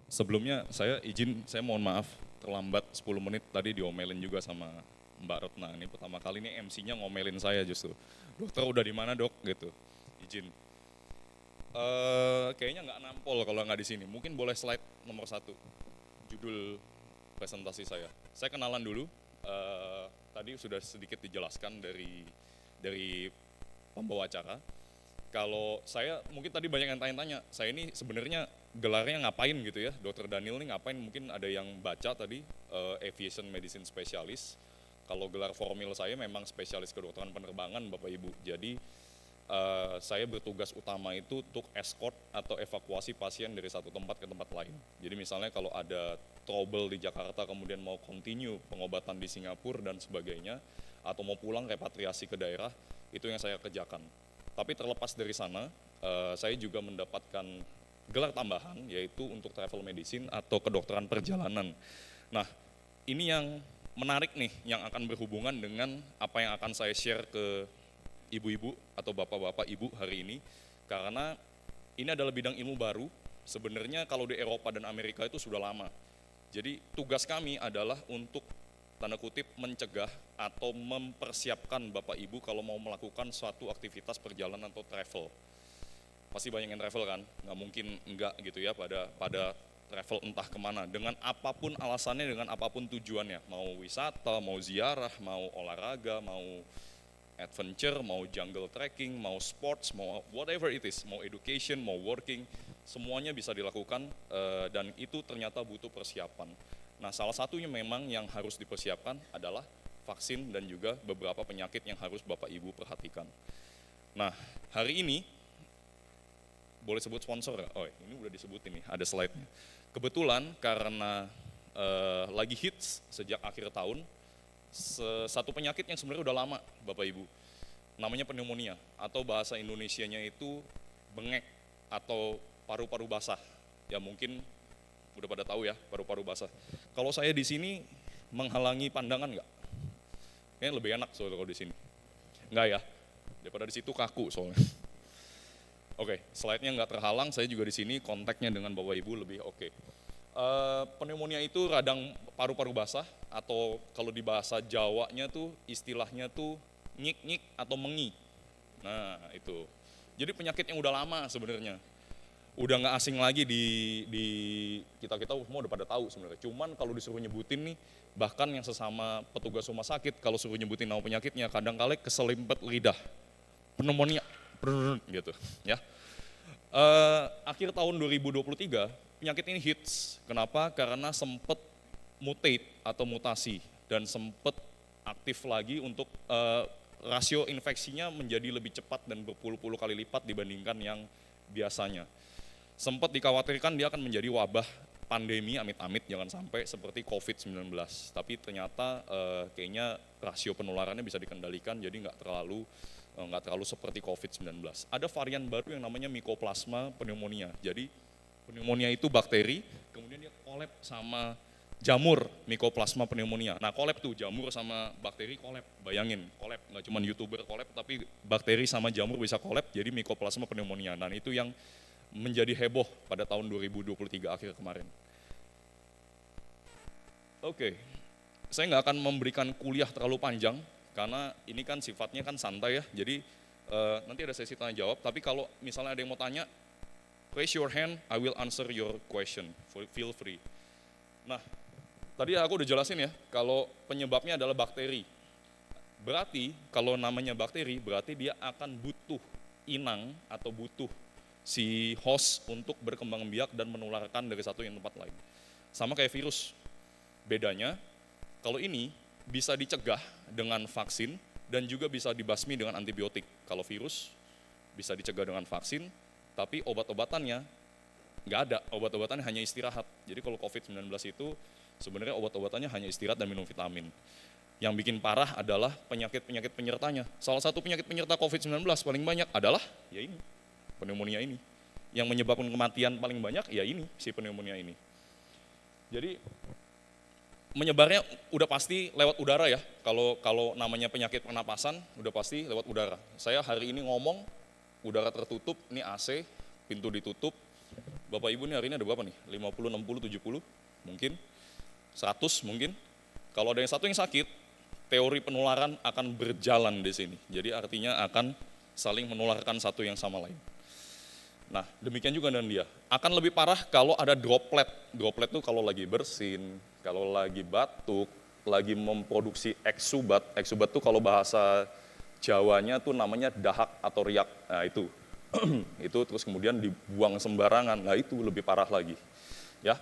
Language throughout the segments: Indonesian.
Sebelumnya saya mohon maaf terlambat 10 menit tadi diomelin juga sama Mbak Retna. Ini pertama kali ini MC-nya ngomelin saya justru. Dokter udah di mana dok? Gitu. Izin. Kayaknya nggak nampol kalau nggak di sini. Mungkin boleh slide nomor satu. Judul presentasi saya. Saya kenalan dulu. Tadi sudah sedikit dijelaskan dari pembawa acara. Kalau saya mungkin tadi banyak yang tanya-tanya, saya ini sebenarnya gelarnya ngapain gitu ya, Dokter Daniel ini ngapain? Mungkin ada yang baca tadi Aviation Medicine Specialist. Kalau gelar formil saya memang spesialis kedokteran penerbangan Bapak Ibu. Jadi saya bertugas utama itu untuk escort atau evakuasi pasien dari satu tempat ke tempat lain. Jadi misalnya kalau ada trouble di Jakarta kemudian mau continue pengobatan di Singapura dan sebagainya, atau mau pulang repatriasi ke daerah, itu yang saya kerjakan. Tapi terlepas dari sana, saya juga mendapatkan gelar tambahan yaitu untuk travel medicine atau kedokteran perjalanan. Nah, ini yang menarik nih yang akan berhubungan dengan apa yang akan saya share ke ibu-ibu atau bapak-bapak ibu hari ini, karena ini adalah bidang ilmu baru. Sebenarnya kalau di Eropa dan Amerika itu sudah lama. Jadi tugas kami adalah untuk tanda kutip mencegah atau mempersiapkan Bapak Ibu kalau mau melakukan suatu aktivitas perjalanan atau travel. Pasti banyak yang travel kan, nggak mungkin enggak gitu ya pada travel entah kemana, dengan apapun alasannya, dengan apapun tujuannya, mau wisata, mau ziarah, mau olahraga, mau adventure, mau jungle trekking, mau sports, mau whatever it is, mau education, mau working, semuanya bisa dilakukan dan itu ternyata butuh persiapan. Nah, salah satunya memang yang harus dipersiapkan adalah vaksin dan juga beberapa penyakit yang harus Bapak Ibu perhatikan. Nah, hari ini boleh sebut sponsor nggak? Oh, ini udah disebutin nih, ada slide-nya. Kebetulan karena lagi hits sejak akhir tahun, satu penyakit yang sebenarnya udah lama Bapak Ibu, namanya pneumonia atau bahasa Indonesianya itu bengek atau paru-paru basah. Ya mungkin udah pada tahu ya, paru-paru basah. Kalau saya di sini menghalangi pandangan nggak? Kayaknya lebih enak soalnya kalau di sini. Nggak ya, daripada di situ kaku soalnya. Oke, slide-nya nggak terhalang, saya juga di sini kontaknya dengan Bapak Ibu lebih oke. Pneumonia itu radang paru-paru basah atau kalau di bahasa Jawanya tuh istilahnya tuh nyik-nyik atau mengi. Nah itu, jadi penyakit yang udah lama sebenarnya, udah nggak asing lagi di kita semua udah pada tahu sebenarnya. Cuman kalau disuruh nyebutin nih, bahkan yang sesama petugas rumah sakit kalau suruh nyebutin nama penyakitnya kadang-kali keselimpet lidah, pneumonia, gitu ya. Akhir tahun 2023 penyakit ini hits. Kenapa? Karena sempat mutate atau mutasi dan sempat aktif lagi untuk rasio infeksinya menjadi lebih cepat dan berpuluh-puluh kali lipat dibandingkan yang biasanya. Sempat dikhawatirkan dia akan menjadi wabah pandemi, amit-amit jangan sampai seperti COVID-19. Tapi ternyata kayaknya rasio penularannya bisa dikendalikan, jadi nggak terlalu seperti COVID-19. Ada varian baru yang namanya Mycoplasma pneumonia. Jadi pneumonia itu bakteri, kemudian dia collab sama jamur Mycoplasma pneumonia. Nah collab tuh jamur sama bakteri collab, bayangin collab, nggak cuma YouTuber collab, tapi bakteri sama jamur bisa collab jadi Mycoplasma pneumonia. Dan itu yang menjadi heboh pada tahun 2023 akhir kemarin. Oke, saya nggak akan memberikan kuliah terlalu panjang, karena ini kan sifatnya kan santai ya, jadi nanti ada sesi tanya jawab, tapi kalau misalnya ada yang mau tanya, raise your hand, I will answer your question, feel free. Nah, tadi aku udah jelasin ya, kalau penyebabnya adalah bakteri. Berarti kalau namanya bakteri, berarti dia akan butuh inang atau butuh si host untuk berkembang biak dan menularkan dari satu yang tempat lain. Sama kayak virus, bedanya kalau ini bisa dicegah dengan vaksin dan juga bisa dibasmi dengan antibiotik. Kalau virus bisa dicegah dengan vaksin, tapi obat-obatannya nggak ada, obat-obatannya hanya istirahat. Jadi kalau COVID-19 itu sebenarnya obat-obatannya hanya istirahat dan minum vitamin. Yang bikin parah adalah penyakit-penyakit penyertanya. Salah satu penyakit penyerta COVID-19 paling banyak adalah ya ini, pneumonia ini. Yang menyebabkan kematian paling banyak ya ini, si pneumonia ini. Jadi menyebarnya udah pasti lewat udara ya. Kalau namanya penyakit pernapasan udah pasti lewat udara. Saya hari ini ngomong udara tertutup, ini AC, pintu ditutup, Bapak Ibu nih hari ini ada berapa nih? 50, 60, 70 mungkin, 100 mungkin. Kalau ada yang satu yang sakit, teori penularan akan berjalan di sini. Jadi artinya akan saling menularkan satu yang sama lain. Nah, demikian juga dengan dia. Akan lebih parah kalau ada droplet. Droplet itu kalau lagi bersin, kalau lagi batuk, lagi memproduksi eksubat. Eksubat itu kalau bahasa Jawanya tuh namanya dahak atau riak. Nah, itu. Itu terus kemudian dibuang sembarangan. Nah, itu lebih parah lagi. Ya.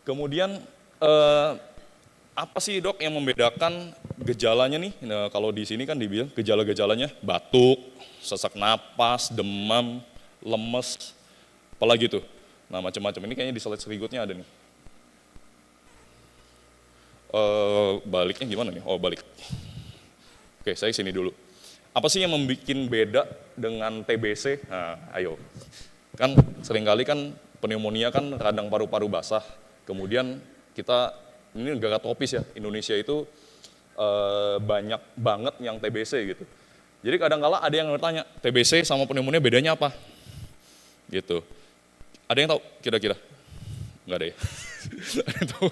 Kemudian apa sih dok yang membedakan gejalanya nih? Nah, kalau di sini kan dibilang gejala-gejalanya batuk, sesak napas, demam, lemes, apalagi tuh. Nah, macam-macam. Ini kayaknya di slide berikutnya ada nih. Baliknya gimana nih? Oh, balik. Oke, saya sini dulu. Apa sih yang membuat beda dengan TBC? Nah, ayo. Kan seringkali kan pneumonia kan radang paru-paru basah. Kemudian kita, ini negara tropis ya, Indonesia itu banyak banget yang TBC gitu. Jadi kadang-kala ada yang bertanya, TBC sama pneumonia bedanya apa? Gitu. Ada yang tahu kira-kira? Enggak ada ya? Ada yang tahu?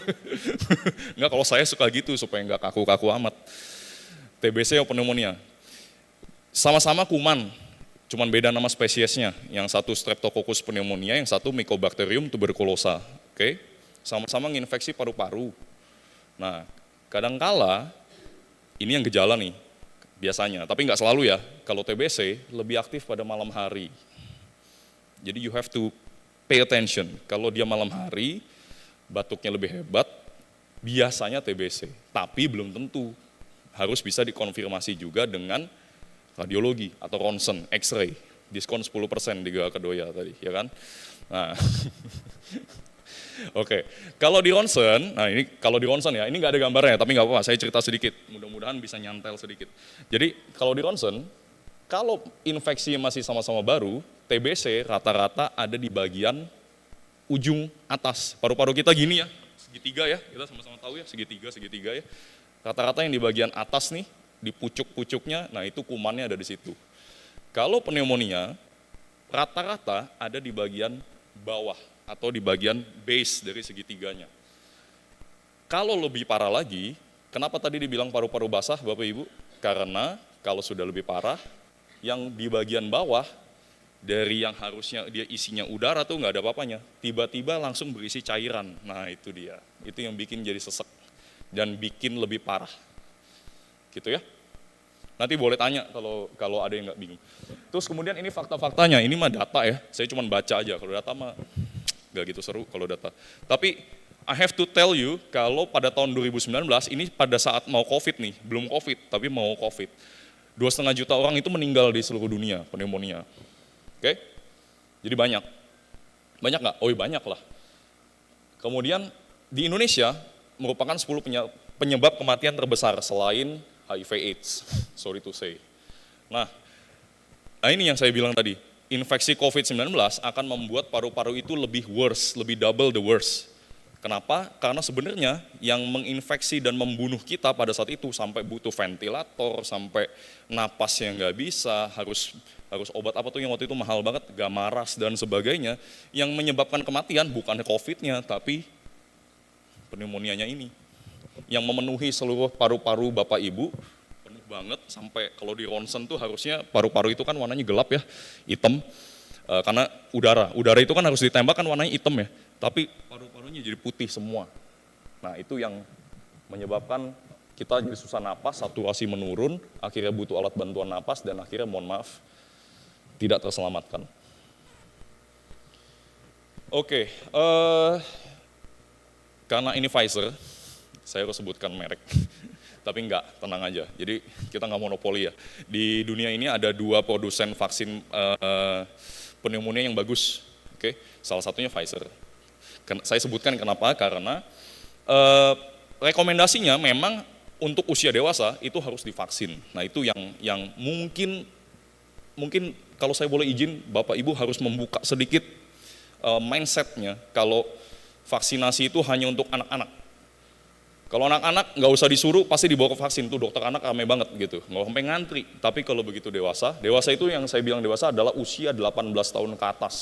Enggak, kalau saya suka gitu supaya enggak kaku-kaku amat. TBC atau pneumonia. Sama-sama kuman, cuman beda nama spesiesnya. Yang satu Streptococcus pneumonia, yang satu Mycobacterium tuberculosa. Oke? Sama-sama nginfeksi paru-paru. Nah, kadangkala ini yang gejala nih biasanya, tapi nggak selalu ya. Kalau TBC lebih aktif pada malam hari. Jadi you have to pay attention. Kalau dia malam hari, batuknya lebih hebat, biasanya TBC. Tapi belum tentu. Harus bisa dikonfirmasi juga dengan radiologi atau ronsen, X-ray, diskon 10% di Geraha Kedoya tadi, ya kan? Nah, oke. Kalau di ronsen, nah ini kalau di ronsen ya, ini nggak ada gambarnya, tapi nggak apa-apa, saya cerita sedikit, mudah-mudahan bisa nyantel sedikit. Jadi kalau di ronsen, kalau infeksi masih sama-sama baru, TBC rata-rata ada di bagian ujung atas, paru-paru kita gini ya, segitiga ya, kita sama-sama tahu ya, segitiga ya. Rata-rata yang di bagian atas nih, di pucuk-pucuknya, nah itu kumannya ada di situ. Kalau pneumonia, rata-rata ada di bagian bawah atau di bagian base dari segitiganya. Kalau lebih parah lagi, kenapa tadi dibilang paru-paru basah Bapak Ibu? Karena kalau sudah lebih parah, yang di bagian bawah, dari yang harusnya dia isinya udara tuh nggak ada apa-apanya, tiba-tiba langsung berisi cairan. Nah itu dia, itu yang bikin jadi sesek dan bikin lebih parah. Gitu ya. Nanti boleh tanya kalau ada yang nggak bingung. Terus kemudian ini fakta-faktanya, ini mah data ya, saya cuma baca aja, kalau data mah nggak gitu seru kalau data. Tapi I have to tell you, kalau pada tahun 2019, ini pada saat mau COVID nih, belum COVID, tapi mau COVID. 2,5 juta orang itu meninggal di seluruh dunia, pneumonia. Oke? Jadi banyak. Banyak nggak? Oh banyak lah. Kemudian di Indonesia merupakan 10 penyebab kematian terbesar selain HIV AIDS, sorry to say. Nah ini yang saya bilang tadi, infeksi COVID-19 akan membuat paru-paru itu lebih worse, lebih double the worst. Kenapa? Karena sebenarnya yang menginfeksi dan membunuh kita pada saat itu sampai butuh ventilator, sampai napas yang nggak bisa, harus obat apa tuh yang waktu itu mahal banget, Gamaras dan sebagainya, yang menyebabkan kematian bukan COVID-nya, tapi pneumonianya ini. Yang memenuhi seluruh paru-paru Bapak Ibu, penuh banget, sampai kalau di ronsen tuh harusnya paru-paru itu kan warnanya gelap ya, hitam, karena udara itu kan harus ditembak kan warnanya hitam ya, tapi paru-parunya jadi putih semua. Nah itu yang menyebabkan kita jadi susah napas, saturasi menurun, akhirnya butuh alat bantuan napas, dan akhirnya mohon maaf, tidak terselamatkan. Oke, karena ini Pfizer, saya harus sebutkan merek, tapi enggak, tenang aja. Jadi kita nggak monopoli ya. Di dunia ini ada 2 produsen vaksin pneumonia yang bagus. Oke, salah satunya Pfizer. Saya sebutkan kenapa? Karena rekomendasinya memang untuk usia dewasa itu harus divaksin. Nah itu yang mungkin kalau saya boleh izin, Bapak Ibu harus membuka sedikit mindsetnya kalau vaksinasi itu hanya untuk anak-anak. Kalau anak-anak nggak usah disuruh, pasti dibawa ke vaksin, tuh dokter anak ramai banget gitu, nggak sampai ngantri. Tapi kalau begitu dewasa itu yang saya bilang dewasa adalah usia 18 tahun ke atas.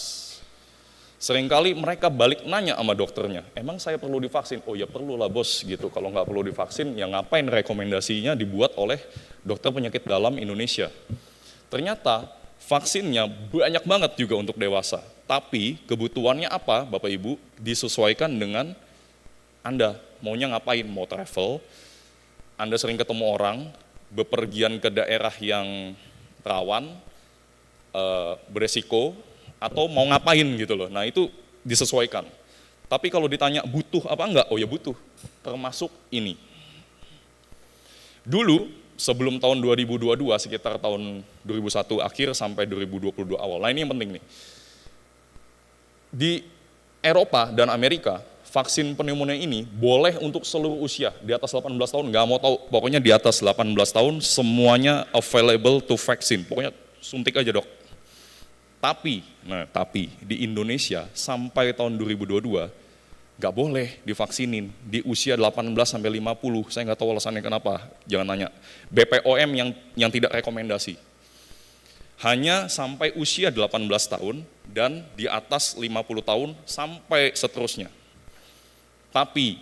Seringkali mereka balik nanya sama dokternya, emang saya perlu divaksin? Oh ya perlu lah bos gitu, kalau nggak perlu divaksin ya ngapain rekomendasinya dibuat oleh dokter penyakit dalam Indonesia. Ternyata vaksinnya banyak banget juga untuk dewasa, tapi kebutuhannya apa Bapak Ibu disesuaikan dengan Anda maunya ngapain, mau travel, Anda sering ketemu orang, bepergian ke daerah yang rawan, beresiko, atau mau ngapain gitu loh. Nah itu disesuaikan. Tapi kalau ditanya butuh apa enggak, oh ya butuh. Termasuk ini. Dulu sebelum tahun 2022, sekitar tahun 2001 akhir sampai 2022 awal. Nah ini yang penting nih. Di Eropa dan Amerika, vaksin pneumonia ini boleh untuk seluruh usia, di atas 18 tahun, nggak mau tahu, pokoknya di atas 18 tahun semuanya available to vaksin, pokoknya suntik aja dok. Tapi di Indonesia sampai tahun 2022 nggak boleh divaksinin di usia 18 sampai 50. Saya nggak tahu alasannya kenapa, jangan nanya. BPOM yang tidak rekomendasi. Hanya sampai usia 18 tahun dan di atas 50 tahun sampai seterusnya. Tapi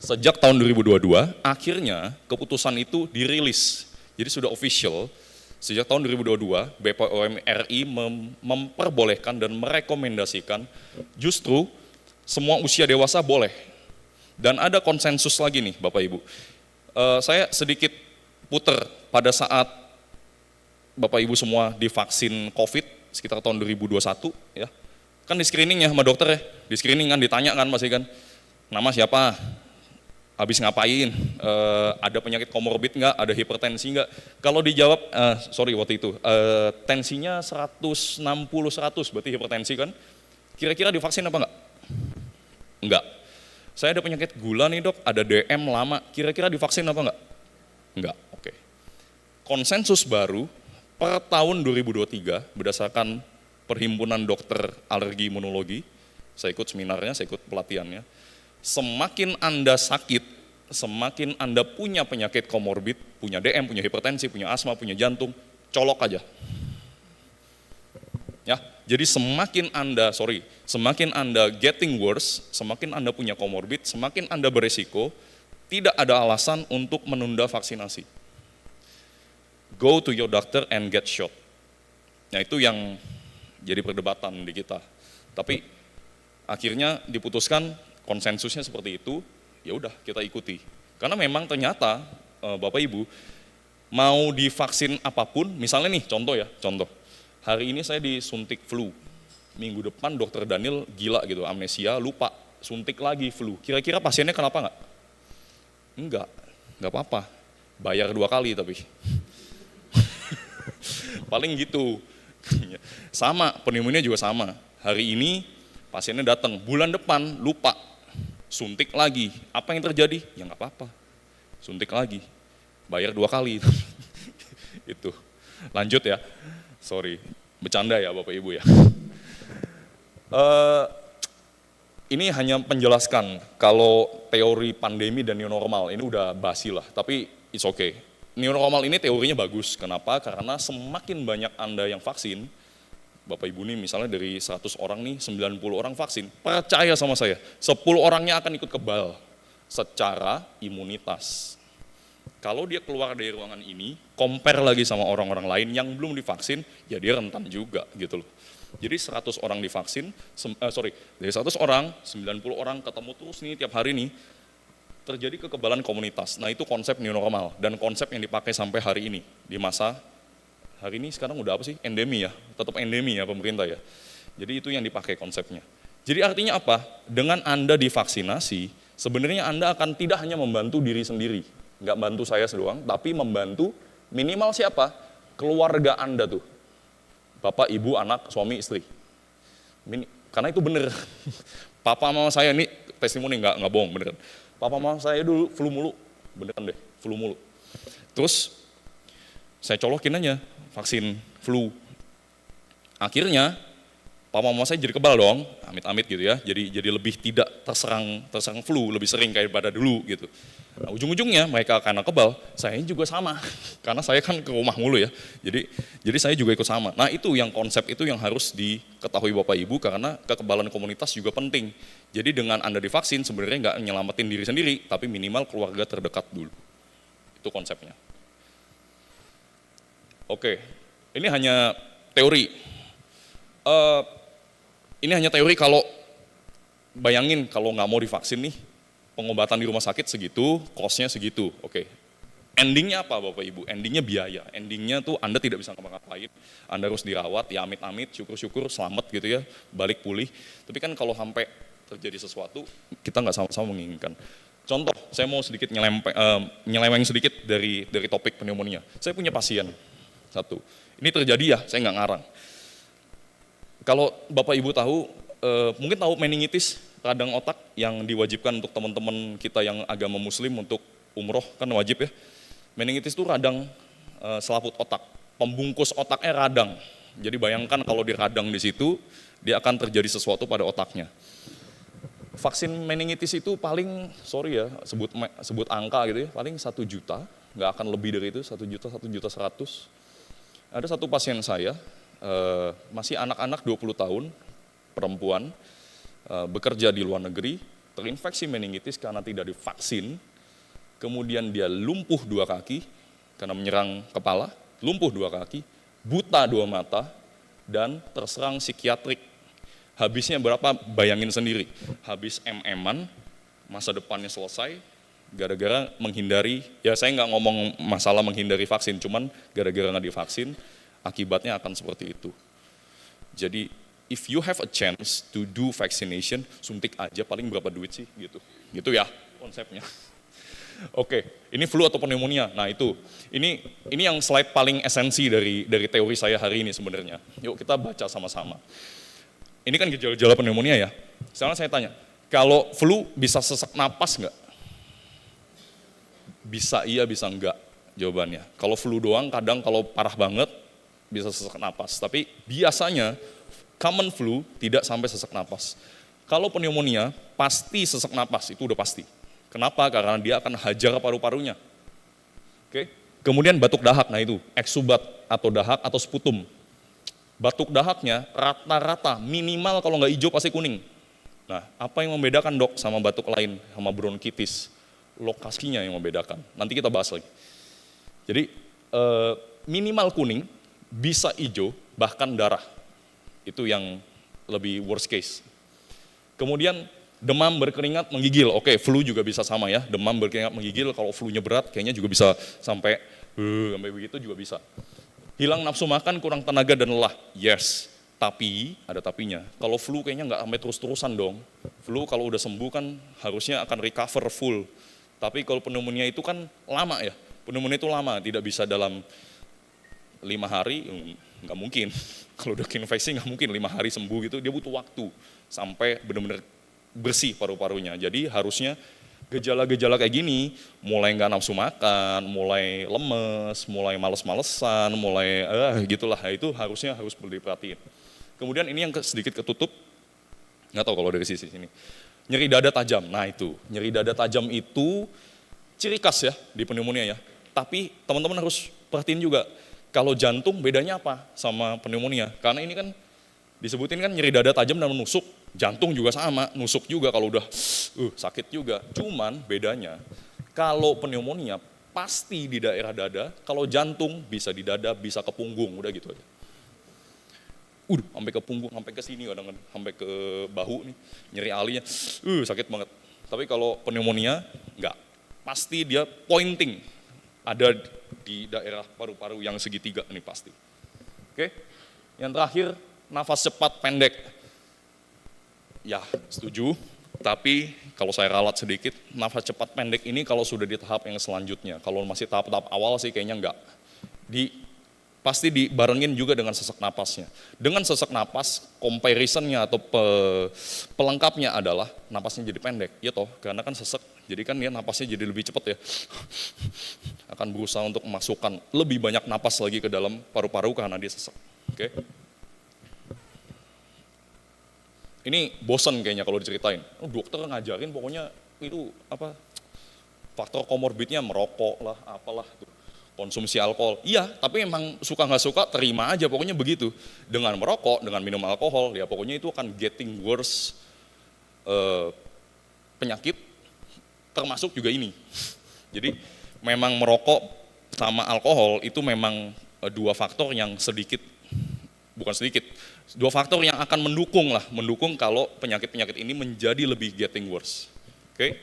sejak tahun 2022 akhirnya keputusan itu dirilis. Jadi sudah official. Sejak tahun 2022, BPOM RI memperbolehkan dan merekomendasikan justru semua usia dewasa boleh. Dan ada konsensus lagi nih Bapak Ibu. Saya sedikit puter pada saat Bapak Ibu semua divaksin COVID sekitar tahun 2021 ya. Kan di screening ya sama dokter ya, di screening kan ditanya kan masih kan, nama siapa? Habis ngapain, ada penyakit komorbid nggak, ada hipertensi nggak? Kalau dijawab, waktu itu, tensinya 160-100, berarti hipertensi kan? Kira-kira divaksin apa nggak? Enggak. Saya ada penyakit gula nih dok, ada DM lama, kira-kira divaksin apa nggak? Enggak, oke. Konsensus baru per tahun 2023 berdasarkan Perhimpunan Dokter Alergi Imunologi, saya ikut seminarnya, saya ikut pelatihannya. Semakin Anda sakit, semakin Anda punya penyakit komorbid, punya DM, punya hipertensi, punya asma, punya jantung, colok aja. Ya, jadi semakin Anda getting worse, semakin Anda punya komorbid, semakin Anda beresiko, tidak ada alasan untuk menunda vaksinasi. Go to your doctor and get shot. Nah itu yang jadi perdebatan di kita. Tapi akhirnya diputuskan konsensusnya seperti itu, ya udah kita ikuti. Karena memang ternyata Bapak Ibu mau divaksin apapun, misalnya nih contoh. Hari ini saya disuntik flu. Minggu depan dokter Daniel gila gitu, amnesia, lupa, suntik lagi flu. Kira-kira pasiennya kenapa nggak? Enggak apa-apa. Bayar 2 kali tapi. Paling gitu. Sama, pneumonia juga sama. Hari ini pasiennya datang, bulan depan lupa, suntik lagi. Apa yang terjadi? Ya nggak apa-apa, suntik lagi, bayar 2 kali. Itu. Lanjut ya, sorry, bercanda ya Bapak Ibu ya. Ini hanya penjelaskan kalau teori pandemi dan new normal ini udah basi lah, tapi it's okay. New normal ini teorinya bagus, kenapa? Karena semakin banyak Anda yang vaksin, Bapak Ibu nih misalnya dari 100 orang nih 90 orang vaksin, percaya sama saya, 10 orangnya akan ikut kebal secara imunitas. Kalau dia keluar dari ruangan ini, compare lagi sama orang-orang lain yang belum divaksin, ya dia rentan juga gitu loh. Jadi 100 orang divaksin, dari 100 orang, 90 orang ketemu terus nih tiap hari nih, terjadi kekebalan komunitas. Nah itu konsep new normal dan konsep yang dipakai sampai hari ini. Di masa hari ini sekarang udah apa sih? Endemi ya, tetap endemi ya pemerintah ya. Jadi itu yang dipakai konsepnya. Jadi artinya apa? Dengan Anda divaksinasi, sebenarnya Anda akan tidak hanya membantu diri sendiri, nggak bantu saya doang, tapi membantu minimal siapa? Keluarga Anda tuh. Bapak, ibu, anak, suami, istri. Karena itu bener. Papa mama saya ini testimoni nggak bohong beneran. Papa mama saya dulu flu mulu, beneran deh, flu mulu. Terus saya colokin aja vaksin flu. Akhirnya Papa mama saya jadi kebal dong, amit-amit gitu ya. Jadi lebih tidak terserang flu, lebih sering kayak pada dulu gitu. Nah, ujung-ujungnya mereka karena kebal, saya juga sama. Karena saya kan ke rumah mulu ya. Jadi saya juga ikut sama. Nah, itu yang konsep itu yang harus diketahui Bapak Ibu karena kekebalan komunitas juga penting. Jadi dengan Anda divaksin sebenarnya nggak nyelamatin diri sendiri, tapi minimal keluarga terdekat dulu. Itu konsepnya. Oke, ini hanya teori. Ini hanya teori kalau bayangin kalau nggak mau divaksin nih, pengobatan di rumah sakit segitu, cost-nya segitu, oke. Endingnya apa Bapak Ibu? Endingnya biaya, endingnya tuh Anda tidak bisa ngapa-ngapain, Anda harus dirawat, ya amit-amit, syukur-syukur selamat gitu ya, balik pulih. Tapi kan kalau sampai terjadi sesuatu, kita nggak sama-sama menginginkan. Contoh, saya mau sedikit nyeleweng sedikit dari topik pneumonia. Saya punya pasien, satu. Ini terjadi ya, saya nggak ngarang. Kalau Bapak Ibu tahu, mungkin tahu meningitis radang otak yang diwajibkan untuk teman-teman kita yang agama muslim untuk umroh, kan wajib ya. Meningitis itu radang selaput otak, pembungkus otaknya radang. Jadi bayangkan kalau di radang di situ, dia akan terjadi sesuatu pada otaknya. Vaksin meningitis itu paling, sorry ya, sebut angka gitu ya, paling 1 juta, nggak akan lebih dari itu, 1 juta, 1.100.000. Ada satu pasien saya, masih anak-anak 20 tahun, perempuan, bekerja di luar negeri, terinfeksi meningitis karena tidak divaksin, kemudian dia lumpuh 2 kaki karena menyerang kepala, lumpuh 2 kaki, buta 2 mata, dan terserang psikiatrik. Habisnya berapa? Bayangin sendiri, habis MM-an, masa depannya selesai, gara-gara menghindari, ya saya nggak ngomong masalah menghindari vaksin, cuman gara-gara nggak divaksin, akibatnya akan seperti itu. Jadi, if you have a chance to do vaccination, suntik aja paling berapa duit sih gitu. Gitu ya konsepnya. Oke, ini flu atau pneumonia. Nah, itu. Ini yang slide paling esensi dari teori saya hari ini sebenarnya. Yuk kita baca sama-sama. Ini kan gejala-gejala pneumonia ya. Sekarang saya tanya, kalau flu bisa sesak napas nggak? Bisa iya, bisa enggak jawabannya. Kalau flu doang kadang kalau parah banget bisa sesak napas, tapi biasanya common flu tidak sampai sesak napas. Kalau pneumonia pasti sesak napas, itu udah pasti. Kenapa? Karena dia akan hajar paru-parunya. Oke. Kemudian batuk dahak, nah itu eksubat atau dahak atau sputum. Batuk dahaknya rata-rata minimal kalau nggak hijau pasti kuning. Nah, apa yang membedakan dok sama batuk lain, sama bronkitis? Lokasinya yang membedakan. Nanti kita bahas lagi. Jadi minimal kuning, bisa hijau, bahkan darah. Itu yang lebih worst case. Kemudian demam berkeringat menggigil. Oke, flu juga bisa sama ya. Demam berkeringat menggigil, kalau flu-nya berat kayaknya juga bisa sampai begitu juga bisa. Hilang nafsu makan, kurang tenaga dan lelah. Yes, tapi ada tapinya. Kalau flu kayaknya nggak sampai terus-terusan dong. Flu kalau udah sembuh kan harusnya akan recover full. Tapi kalau pneumonia itu kan lama ya. Pneumonia itu lama, tidak bisa dalam 5 hari, nggak mungkin. Kalau udah infeksi nggak mungkin 5 hari sembuh gitu, dia butuh waktu sampai benar-benar bersih paru-parunya. Jadi harusnya gejala-gejala kayak gini, mulai nggak nafsu makan, mulai lemes, mulai males-malesan, mulai gitulah, itu harusnya harus diperhatiin. Kemudian ini yang sedikit ketutup, nggak tahu kalau dari sisi sini, nyeri dada tajam. Nah itu, nyeri dada tajam itu ciri khas ya di pneumonia ya. Tapi teman-teman harus perhatiin juga, kalau jantung bedanya apa sama pneumonia? Karena ini kan disebutin kan nyeri dada tajam dan menusuk, jantung juga sama, nusuk juga kalau udah sakit juga. Cuman bedanya, kalau pneumonia pasti di daerah dada, kalau jantung bisa di dada, bisa ke punggung, udah gitu aja. Sampai ke punggung, sampai ke sini kadang-kadang, sampai ke bahu nih, nyeri alinya, sakit banget. Tapi kalau pneumonia, enggak. Pasti dia pointing, ada di daerah paru-paru yang segitiga nih pasti. Oke, yang terakhir, nafas cepat pendek. Ya, setuju. Tapi kalau saya ralat sedikit, nafas cepat pendek ini kalau sudah di tahap yang selanjutnya. Kalau masih tahap-tahap awal sih kayaknya enggak. Pasti dibarengin juga dengan sesak napasnya. Dengan sesak napas, comparisonnya atau pelengkapnya adalah napasnya jadi pendek. Ya toh, karena kan sesak, jadi kan dia napasnya jadi lebih cepat ya. Akan berusaha untuk memasukkan lebih banyak napas lagi ke dalam paru-paru karena dia sesak. Oke. ini bosen kayaknya kalau diceritain. Oh, dokter ngajarin pokoknya itu apa faktor komorbidnya merokok lah, apalah tuh, konsumsi alkohol. Iya, tapi emang suka nggak suka terima aja pokoknya begitu. Dengan merokok, dengan minum alkohol, ya pokoknya itu akan getting worse penyakit, termasuk juga ini. Jadi memang merokok sama alkohol itu memang dua faktor yang bukan sedikit, dua faktor yang akan mendukung kalau penyakit-penyakit ini menjadi lebih getting worse. Oke?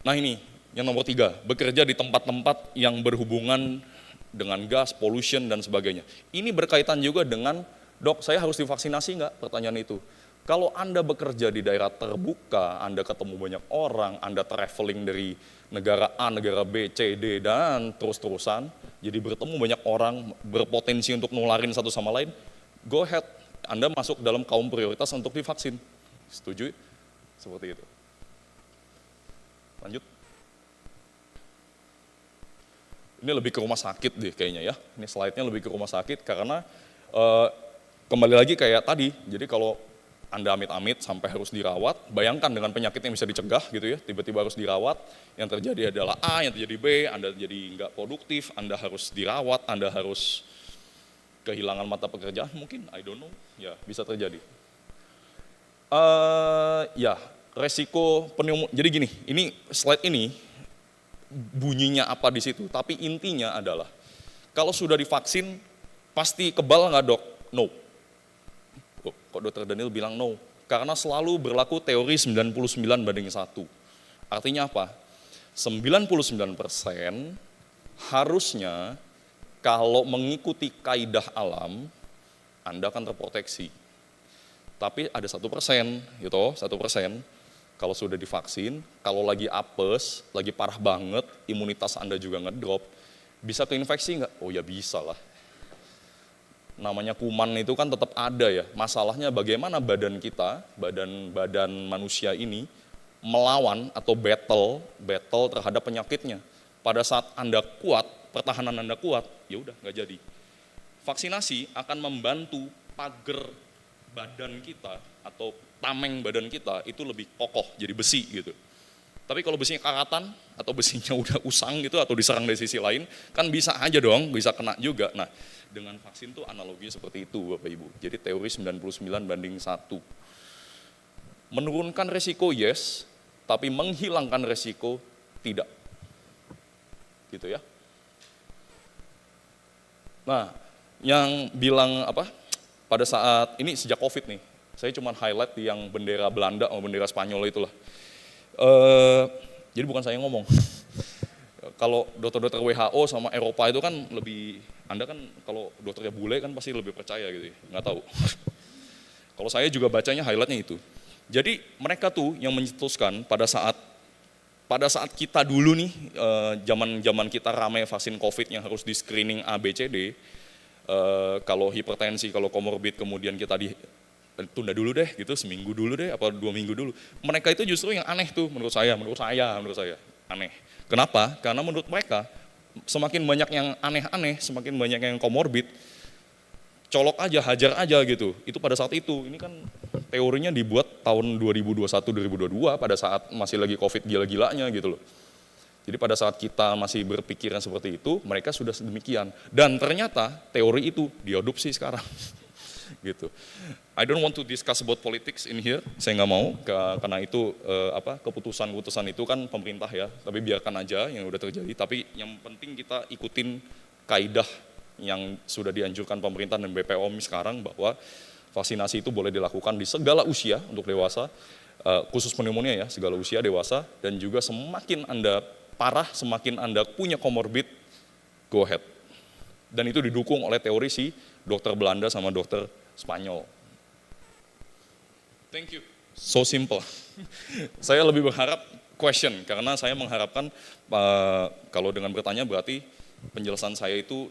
Nah ini, yang nomor 3, bekerja di tempat-tempat yang berhubungan dengan gas, pollution, dan sebagainya. Ini berkaitan juga dengan, dok saya harus divaksinasi nggak? Pertanyaan itu. Kalau Anda bekerja di daerah terbuka, Anda ketemu banyak orang, Anda traveling dari negara A, negara B, C, D, dan terus-terusan, jadi bertemu banyak orang, berpotensi untuk nularin satu sama lain, go ahead, Anda masuk dalam kaum prioritas untuk divaksin. Setuju? Seperti itu. Lanjut. Ini lebih ke rumah sakit deh kayaknya ya, ini slide-nya lebih ke rumah sakit karena kembali lagi kayak tadi, jadi kalau Anda amit-amit sampai harus dirawat, bayangkan dengan penyakit yang bisa dicegah gitu ya, tiba-tiba harus dirawat, yang terjadi adalah A, yang terjadi B, Anda jadi nggak produktif, Anda harus dirawat, Anda harus kehilangan mata pekerjaan mungkin, I don't know, ya bisa terjadi. Ya, resiko pneumonia, jadi gini, ini slide ini bunyinya apa di situ, tapi intinya adalah kalau sudah divaksin pasti kebal nggak dok? No. Kok Dr. Daniel bilang no? Karena selalu berlaku teori 99/1. Artinya apa? 99% harusnya kalau mengikuti kaidah alam, Anda akan terproteksi. Tapi ada 1%, gitu, 1%, kalau sudah divaksin, kalau lagi apes, lagi parah banget, imunitas Anda juga ngedrop, bisa keinfeksi nggak? Oh ya bisa lah. Namanya kuman itu kan tetap ada ya, masalahnya bagaimana badan kita, badan manusia ini melawan atau battle terhadap penyakitnya. Pada saat Anda kuat, pertahanan Anda kuat, ya udah nggak jadi. Vaksinasi akan membantu pagar badan kita atau tameng badan kita itu lebih kokoh, jadi besi gitu. Tapi kalau besinya karatan atau besinya udah usang gitu atau diserang dari sisi lain, kan bisa aja dong, bisa kena juga. Nah, dengan vaksin tuh analoginya seperti itu Bapak Ibu. Jadi teori 99/1. Menurunkan resiko yes, tapi menghilangkan resiko tidak. Gitu ya. Nah, yang bilang apa? Pada saat ini sejak Covid nih, saya cuma highlight yang bendera Belanda sama bendera Spanyol itulah. Jadi bukan saya ngomong. Kalau dokter-dokter WHO sama Eropa itu kan lebih, Anda kan kalau dokternya bule kan pasti lebih percaya gitu ya, nggak tahu. Kalau saya juga bacanya highlightnya itu. Jadi mereka tuh yang mencetuskan pada saat kita dulu nih, zaman kita ramai vaksin COVID yang harus di screening A, B, C, D, kalau hipertensi, kalau komorbid kemudian kita tunda dulu deh gitu, seminggu dulu deh, apa 2 minggu dulu. Mereka itu justru yang aneh tuh menurut saya aneh. Kenapa? Karena menurut mereka semakin banyak yang aneh-aneh, semakin banyak yang komorbid, colok aja, hajar aja gitu. Itu pada saat itu, ini kan teorinya dibuat tahun 2021-2022 pada saat masih lagi COVID gila-gilanya gitu loh. Jadi pada saat kita masih berpikiran seperti itu, mereka sudah sedemikian. Dan ternyata teori itu diadopsi sekarang. Gitu. I don't want to discuss about politics in here, saya nggak mau, karena itu keputusan itu kan pemerintah ya, tapi biarkan aja yang udah terjadi, tapi yang penting kita ikutin kaidah yang sudah dianjurkan pemerintah dan BPOM sekarang bahwa vaksinasi itu boleh dilakukan di segala usia untuk dewasa, khusus pneumonia ya, segala usia dewasa, dan juga semakin Anda parah, semakin Anda punya komorbid, go ahead. Dan itu didukung oleh teori si dokter Belanda sama dokter Spanyol. Thank you. So simple. Saya lebih berharap question, karena saya mengharapkan kalau dengan bertanya berarti penjelasan saya itu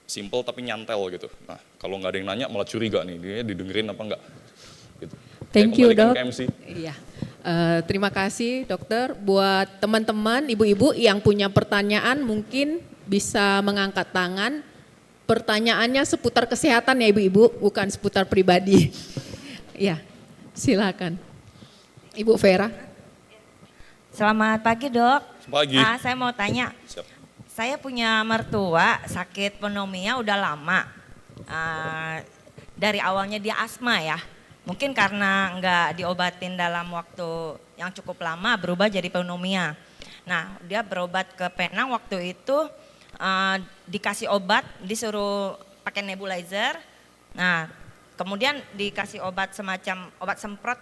simple tapi nyantel gitu. Nah, kalau nggak ada yang nanya malah curiga nih, dia didengerin apa enggak. Gitu. Thank you dok. Iya. Terima kasih dokter. Buat teman-teman, ibu-ibu yang punya pertanyaan mungkin bisa mengangkat tangan. Pertanyaannya seputar kesehatan ya ibu-ibu, bukan seputar pribadi. Ya, Silakan. Ibu Vera. Selamat pagi dok. Pagi. Saya mau tanya, Siap. saya punya mertua sakit pneumonia udah lama. Dari awalnya dia asma ya. Mungkin karena nggak diobatin dalam waktu yang cukup lama berubah jadi pneumonia. Nah dia berobat ke Penang waktu itu dikasih obat, disuruh pakai nebulizer. Nah kemudian dikasih obat semacam obat semprot,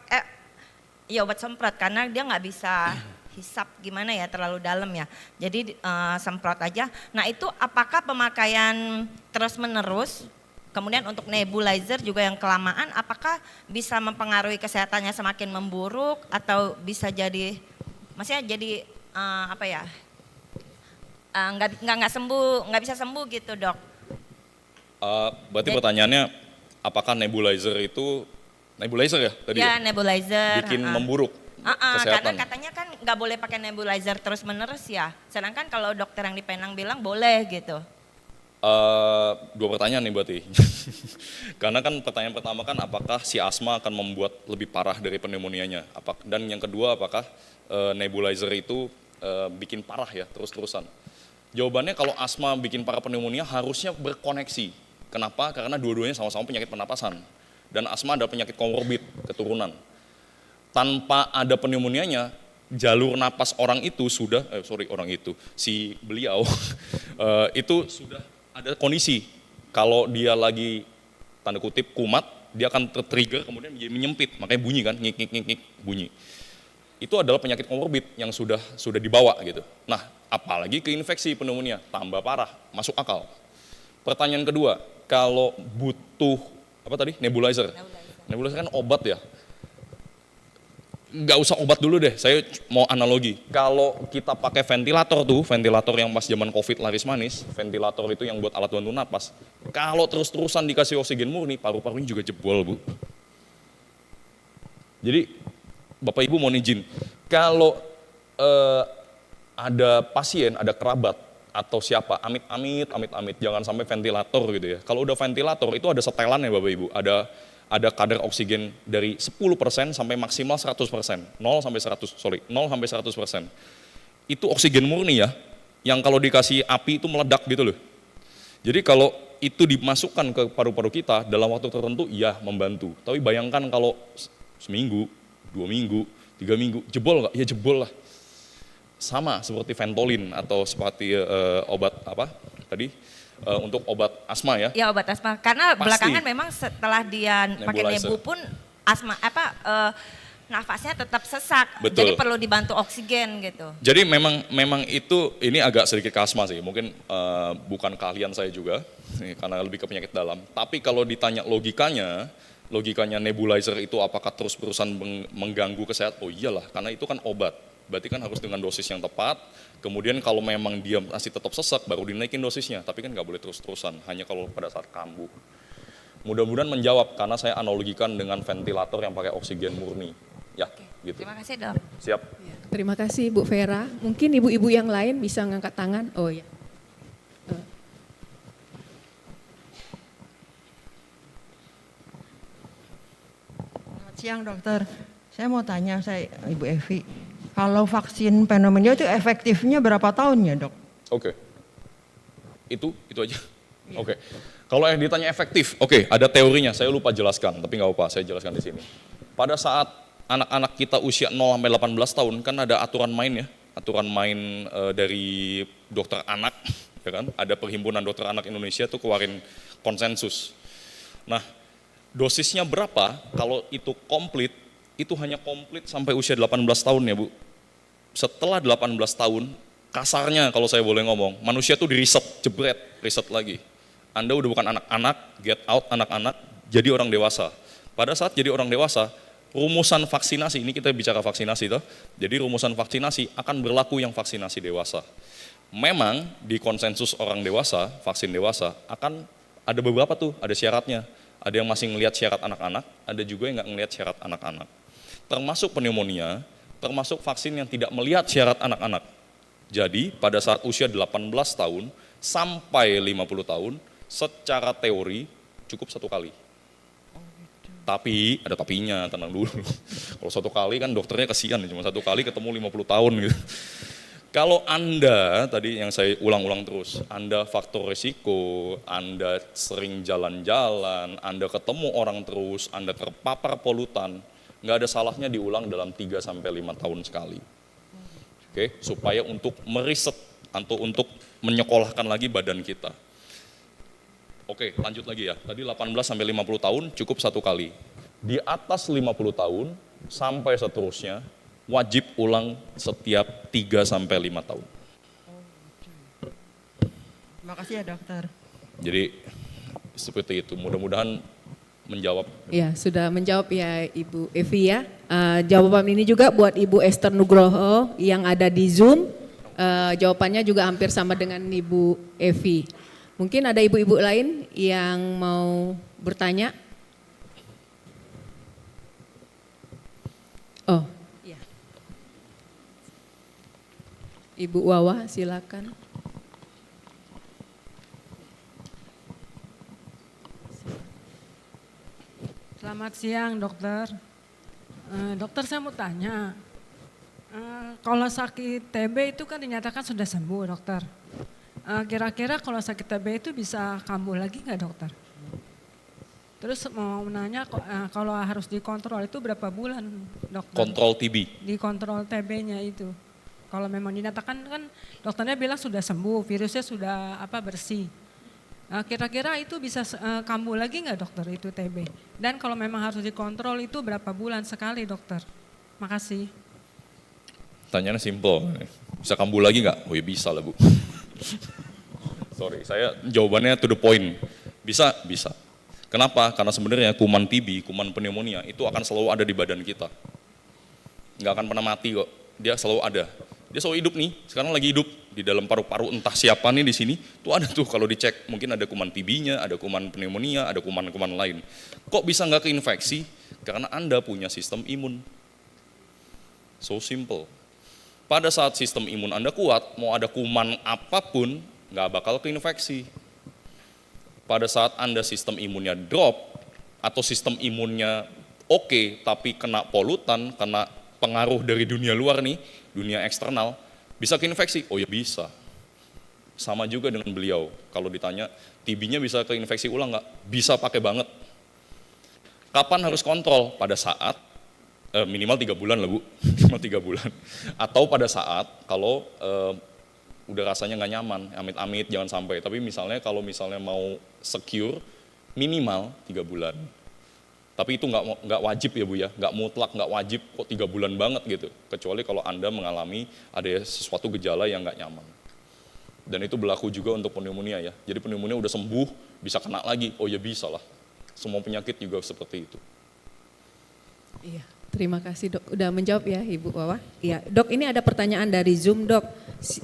obat semprot karena dia nggak bisa hisap gimana ya terlalu dalam ya. Jadi semprot aja. Nah itu apakah pemakaian terus menerus, kemudian untuk nebulizer juga yang kelamaan, apakah bisa mempengaruhi kesehatannya semakin memburuk atau bisa jadi, maksudnya jadi nggak sembuh, nggak bisa sembuh gitu dok? Berarti pertanyaannya, apakah nebulizer itu, nebulizer ya tadi? Ya nebulizer. Bikin memburuk kesehatan. Karena katanya kan nggak boleh pakai nebulizer terus menerus ya. Sedangkan kalau dokter yang di Penang bilang boleh gitu. Dua pertanyaan nih berarti. Karena kan pertanyaan pertama kan apakah si asma akan membuat lebih parah dari pneumonianya. Dan yang kedua apakah nebulizer itu bikin parah ya terus-terusan. Jawabannya kalau asma bikin parah pneumonia harusnya berkoneksi. Kenapa? Karena dua-duanya sama-sama penyakit pernapasan. Dan asma adalah penyakit komorbid, keturunan. Tanpa ada pneumonianya, jalur napas orang itu sudah, si beliau itu sudah ada kondisi. Kalau dia lagi tanda kutip kumat, dia akan tertrigger kemudian menjadi menyempit, makanya bunyi kan, ngik bunyi. Itu adalah penyakit komorbid yang sudah dibawa gitu. Nah, apalagi keinfeksi pneumonia, tambah parah, masuk akal. Pertanyaan kedua, kalau butuh nebulizer. Nebulizer kan obat ya. Nggak usah obat dulu deh, saya mau analogi. Kalau kita pakai ventilator ventilator yang pas zaman COVID laris manis, ventilator itu yang buat alat bantu napas. Kalau terus-terusan dikasih oksigen murni, paru-parunya juga jebol, Bu. Jadi, Bapak Ibu mohon izin, kalau ada pasien, ada kerabat, atau siapa, amit-amit, jangan sampai ventilator gitu ya. Kalau udah ventilator, itu ada setelannya Bapak Ibu, ada kadar oksigen dari 10% sampai maksimal 100%, 0 sampai 100%. Itu oksigen murni ya, yang kalau dikasih api itu meledak gitu loh. Jadi kalau itu dimasukkan ke paru-paru kita dalam waktu tertentu, iya membantu. Tapi bayangkan kalau seminggu, 2 minggu, 3 minggu, jebol nggak? Ya jebol lah. Sama seperti Ventolin atau seperti obat untuk obat asma ya? Ya obat asma, karena pasti. Belakangan memang setelah dia pakai nebu pun asma nafasnya tetap sesak. Betul. Jadi perlu dibantu oksigen gitu. Jadi memang ini agak sedikit ke asma sih, mungkin bukan keahlian saya juga karena lebih ke penyakit dalam. Tapi kalau ditanya logikanya nebulizer itu apakah terus-terusan mengganggu kesehatan? Oh iyalah, karena itu kan obat. Berarti kan harus dengan dosis yang tepat, kemudian kalau memang dia masih tetap sesak, baru dinaikin dosisnya, tapi kan nggak boleh terus-terusan, hanya kalau pada saat kambuh. Mudah-mudahan menjawab, karena saya analogikan dengan ventilator yang pakai oksigen murni. Ya, Oke. gitu. Terima kasih dok. Siap. Terima kasih Bu Vera. Mungkin ibu-ibu yang lain bisa ngangkat tangan. Oh ya. Selamat siang dokter. Saya mau tanya Ibu Evi. Kalau vaksin pneumonia itu efektifnya berapa tahun ya dok? Oke. Itu aja. Ya. Oke. Kalau yang ditanya efektif, ada teorinya. Saya lupa jelaskan, tapi nggak apa-apa, saya jelaskan di sini. Pada saat anak-anak kita usia 0 sampai 18 tahun kan ada aturan main ya, aturan main dari dokter anak, ya kan? Ada Perhimpunan Dokter Anak Indonesia tuh keluarin konsensus. Nah, dosisnya berapa? Kalau itu komplit, itu hanya komplit sampai usia 18 tahun ya Bu. Setelah 18 tahun, kasarnya kalau saya boleh ngomong, manusia tuh di-reset, jebret, reset lagi. Anda udah bukan anak-anak, get out anak-anak, jadi orang dewasa. Pada saat jadi orang dewasa, rumusan vaksinasi, ini kita bicara vaksinasi toh, jadi rumusan vaksinasi akan berlaku yang vaksinasi dewasa. Memang di konsensus orang dewasa, vaksin dewasa, akan ada beberapa tuh, ada syaratnya. Ada yang masih ngelihat syarat anak-anak, ada juga yang nggak ngelihat syarat anak-anak. Termasuk pneumonia, termasuk vaksin yang tidak melihat syarat anak-anak. Jadi pada saat usia 18 tahun sampai 50 tahun, secara teori cukup 1 kali. Tapi, ada tapinya, tenang dulu. Kalau 1 kali kan dokternya kasihan, cuma 1 kali ketemu 50 tahun gitu. Kalau Anda, tadi yang saya ulang-ulang terus, Anda faktor risiko, Anda sering jalan-jalan, Anda ketemu orang terus, Anda terpapar polutan, nggak ada salahnya diulang dalam 3-5 tahun sekali. Oke, supaya untuk meriset atau untuk menyekolahkan lagi badan kita. Oke, lanjut lagi ya. Tadi 18-50 tahun cukup 1 kali. Di atas 50 tahun sampai seterusnya wajib ulang setiap 3-5 tahun. Terima kasih ya dokter. Jadi seperti itu. Mudah-mudahan menjawab. Ya, sudah menjawab ya Ibu Evi ya. Jawaban ini juga buat Ibu Esther Nugroho yang ada di Zoom. Jawabannya juga hampir sama dengan Ibu Evi. Mungkin ada ibu-ibu lain yang mau bertanya? Oh, iya. Ibu Wawa, silakan. Selamat siang dokter. Dokter saya mau tanya, kalau sakit TB itu kan dinyatakan sudah sembuh dokter. Kira-kira kalau sakit TB itu bisa kambuh lagi nggak dokter? Terus mau nanya kalau harus dikontrol itu berapa bulan dokter? Kontrol TB. Dikontrol TB-nya itu. Kalau memang dinyatakan kan dokternya bilang sudah sembuh, virusnya sudah bersih. Kira-kira itu bisa kambuh lagi nggak dokter itu TB? Dan kalau memang harus dikontrol itu berapa bulan sekali dokter? Makasih. Tanyanya simple. Bisa kambuh lagi nggak? Oh ya bisa lah Bu. Sorry, saya jawabannya to the point. Bisa, bisa. Kenapa? Karena sebenarnya kuman TB, kuman pneumonia itu akan selalu ada di badan kita. Nggak akan pernah mati kok. Dia selalu ada. Dia selalu hidup nih. Sekarang lagi hidup di dalam paru-paru entah siapa nih di sini. Tuh ada tuh kalau dicek. Mungkin ada kuman TB-nya, ada kuman pneumonia, ada kuman-kuman lain. Kok bisa nggak keinfeksi? Karena Anda punya sistem imun. So simple. Pada saat sistem imun Anda kuat, mau ada kuman apapun, nggak bakal keinfeksi. Pada saat Anda sistem imunnya drop, atau sistem imunnya oke, tapi kena polutan, kena pengaruh dari dunia luar nih, dunia eksternal, bisa keinfeksi? Oh ya bisa. Sama juga dengan beliau, kalau ditanya, TB-nya bisa keinfeksi ulang nggak? Bisa pakai banget. Kapan harus kontrol? Pada saat minimal 3 bulan lah Bu, minimal 3 bulan. Atau pada saat kalau udah rasanya nggak nyaman, amit-amit jangan sampai. Tapi misalnya kalau misalnya mau secure, minimal 3 bulan. Tapi itu nggak wajib ya Bu ya, nggak mutlak, nggak wajib kok 3 bulan banget gitu. Kecuali kalau Anda mengalami ada sesuatu gejala yang nggak nyaman. Dan itu berlaku juga untuk pneumonia ya. Jadi pneumonia udah sembuh, bisa kena lagi, oh ya bisa lah. Semua penyakit juga seperti itu. Iya. Terima kasih dok, udah menjawab ya Ibu Wawa. Iya, dok ini ada pertanyaan dari Zoom dok,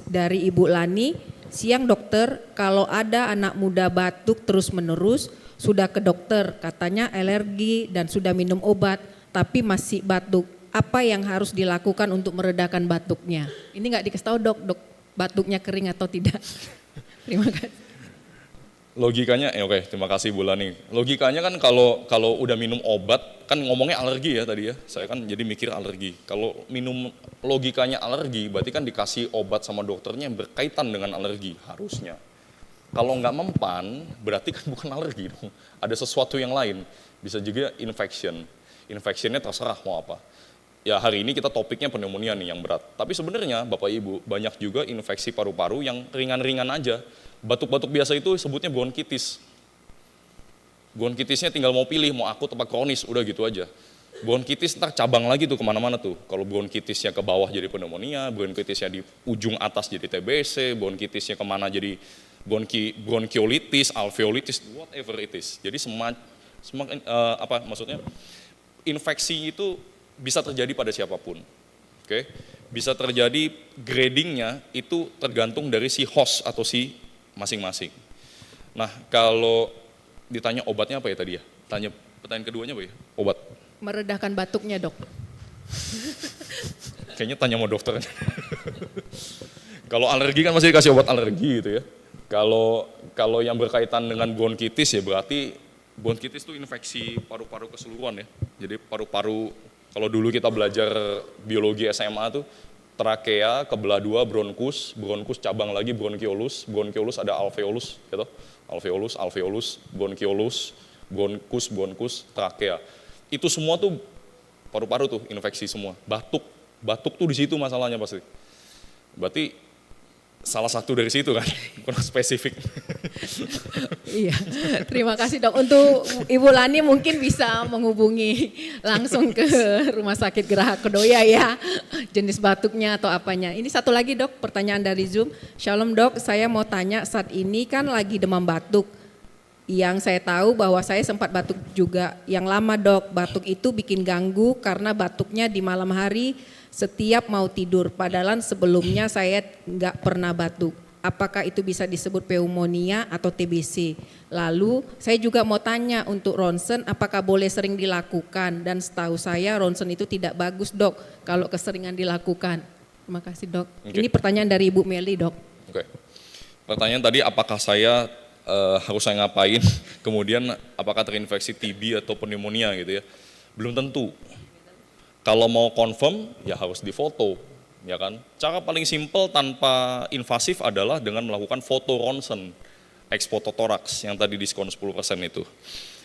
dari Ibu Lani. Siang dokter, kalau ada anak muda batuk terus menerus, sudah ke dokter, katanya alergi dan sudah minum obat, tapi masih batuk. Apa yang harus dilakukan untuk meredakan batuknya? Ini nggak dikasih tahu dok, batuknya kering atau tidak? Terima kasih. Logikanya, oke, terima kasih Bu Lani. Logikanya kan kalau udah minum obat, kan ngomongnya alergi ya tadi ya. Saya kan jadi mikir alergi. Kalau minum logikanya alergi, berarti kan dikasih obat sama dokternya yang berkaitan dengan alergi, harusnya. Kalau nggak mempan, berarti kan bukan alergi dong. Ada sesuatu yang lain. Bisa juga infection. Infectionnya terserah mau apa. Ya hari ini kita topiknya pneumonia nih yang berat. Tapi sebenarnya Bapak Ibu, banyak juga infeksi paru-paru yang ringan-ringan aja. Batuk-batuk biasa itu sebutnya bronkitis. Bronkitisnya tinggal mau pilih, mau akut apa kronis, udah gitu aja. Bronkitis ntar cabang lagi tuh kemana-mana tuh. Kalau bronkitisnya ke bawah jadi pneumonia, bronkitisnya di ujung atas jadi TBC, bronkitisnya kemana jadi bronkiolitis, alveolitis, whatever it is. Jadi maksudnya infeksi itu bisa terjadi pada siapapun. Oke? Bisa terjadi gradingnya itu tergantung dari si host atau si masing-masing. Nah kalau ditanya obatnya apa ya tadi ya? Tanya pertanyaan keduanya apa ya? Obat. Meredakan batuknya dok. Kayaknya tanya sama dokternya. Kalau alergi kan masih dikasih obat alergi gitu ya. Kalau yang berkaitan dengan bronkitis ya berarti Bronkitis itu infeksi paru-paru keseluruhan ya. Jadi paru-paru, kalau dulu kita belajar biologi SMA tuh, trakea, kebelah dua, bronkus, bronkus cabang lagi bronkiolus, bronkiolus ada alveolus gitu. Alveolus, alveolus, bronkiolus, bronkus, bronkus, trakea. Itu semua tuh paru-paru tuh infeksi semua. Batuk, batuk tuh di situ masalahnya pasti. Berarti salah satu dari situ kan, kurang spesifik. Iya, terima kasih dok. Untuk Ibu Lani mungkin bisa menghubungi langsung ke Rumah Sakit Geraha Kedoya ya, jenis batuknya atau apanya. Ini satu lagi dok, pertanyaan dari Zoom. Shalom dok, saya mau tanya saat ini kan lagi demam batuk. Yang saya tahu bahwa saya sempat batuk juga yang lama dok, batuk itu bikin ganggu karena batuknya di malam hari setiap mau tidur. Padahal sebelumnya saya nggak pernah batuk. Apakah itu bisa disebut pneumonia atau TBC? Lalu saya juga mau tanya untuk ronsen apakah boleh sering dilakukan? Dan setahu saya ronsen itu tidak bagus dok kalau keseringan dilakukan. Terima kasih dok. Oke. Ini pertanyaan dari Ibu Meli dok. Oke. Pertanyaan tadi apakah saya harus saya ngapain? Kemudian apakah terinfeksi TB atau pneumonia gitu ya? Belum tentu. Kalau mau confirm ya harus difoto, ya kan? Cara paling simpel tanpa invasif adalah dengan melakukan foto ronsen ekspototoraks yang tadi diskon 10% itu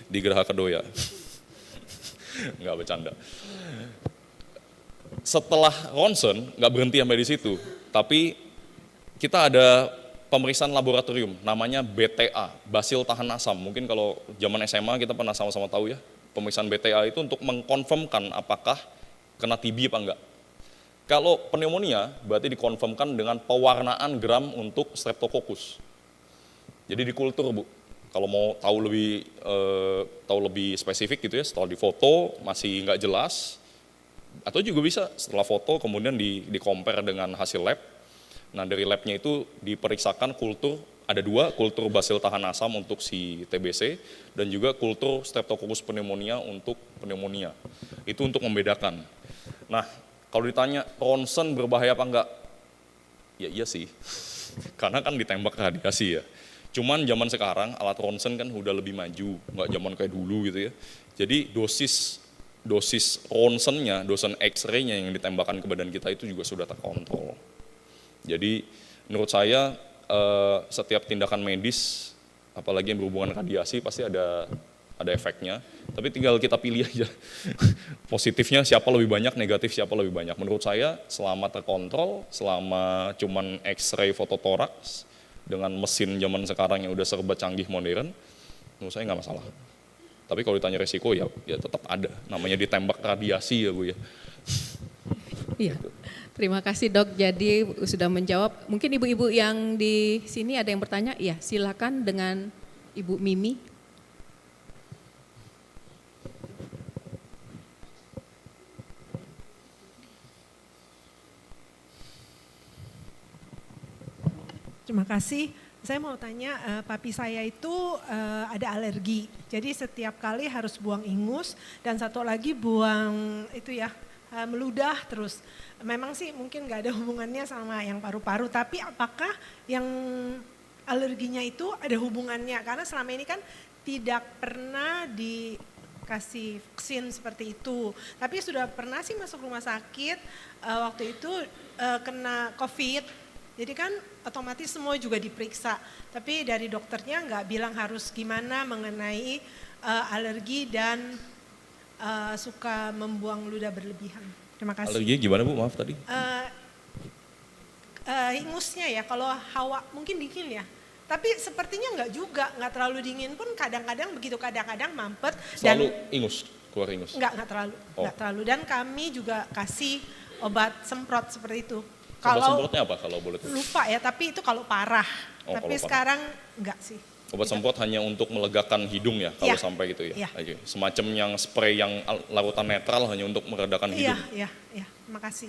di Geraha Kedoya. Nggak bercanda. Setelah ronsen nggak berhenti sampai di situ, tapi kita ada pemeriksaan laboratorium namanya BTA, basil tahan asam. Mungkin kalau zaman SMA kita pernah sama-sama tahu ya, pemeriksaan BTA itu untuk mengkonfirmkan apakah kena TB apa enggak. Kalau pneumonia berarti dikonfirmkan dengan pewarnaan gram untuk Streptococcus. Jadi dikultur Bu. Kalau mau tahu lebih spesifik gitu ya, setelah difoto masih enggak jelas, atau juga bisa setelah foto kemudian di compare dengan hasil lab. Nah dari labnya itu diperiksakan kultur, ada dua, kultur basil tahan asam untuk si TBC dan juga kultur Streptococcus pneumonia untuk pneumonia. Itu untuk membedakan. Nah kalau ditanya ronsen berbahaya apa enggak? Ya iya sih, karena kan ditembak radiasi ya. Cuman zaman sekarang alat ronsen kan udah lebih maju, nggak zaman kayak dulu gitu ya. Jadi dosis ronsennya, dosis X-ray-nya yang ditembakkan ke badan kita itu juga sudah terkontrol. Jadi menurut saya setiap tindakan medis, apalagi yang berhubungan radiasi pasti ada efeknya. Tapi tinggal kita pilih aja positifnya siapa lebih banyak, negatif siapa lebih banyak. Menurut saya selama terkontrol, selama cuman X-ray fototoraks dengan mesin zaman sekarang yang udah serba canggih modern, menurut saya nggak masalah. Tapi kalau ditanya resiko ya tetap ada. Namanya ditembak radiasi ya Bu ya. Iya. Terima kasih dok, jadi sudah menjawab. Mungkin ibu-ibu yang di sini ada yang bertanya, ya silakan dengan Ibu Mimi. Terima kasih. Saya mau tanya, papi saya itu ada alergi. Jadi setiap kali harus buang ingus dan satu lagi buang itu ya, meludah terus. Memang sih mungkin nggak ada hubungannya sama yang paru-paru, tapi apakah yang alerginya itu ada hubungannya? Karena selama ini kan tidak pernah dikasih vaksin seperti itu. Tapi sudah pernah sih masuk rumah sakit, waktu itu kena COVID. Jadi kan otomatis semua juga diperiksa, tapi dari dokternya nggak bilang harus gimana mengenai alergi dan suka membuang ludah berlebihan. Terima kasih. Alergi gimana Bu, maaf tadi? Ingusnya ya, kalau hawa mungkin dingin ya. Tapi sepertinya nggak juga, nggak terlalu dingin pun kadang-kadang begitu, kadang-kadang mampet. Selalu Dan ingus, keluar ingus? Nggak terlalu, nggak terlalu. Dan kami juga kasih obat semprot seperti itu. Obat semprotnya apa kalau boleh tahu? Lupa ya, tapi itu kalau parah. Oh, tapi kalau sekarang enggak sih. Obat semprot hanya untuk melegakan hidung ya, kalau sampai gitu ya? Iya. Oke. Semacam yang spray yang larutan netral hanya untuk meredakan hidung? Iya. Terima kasih.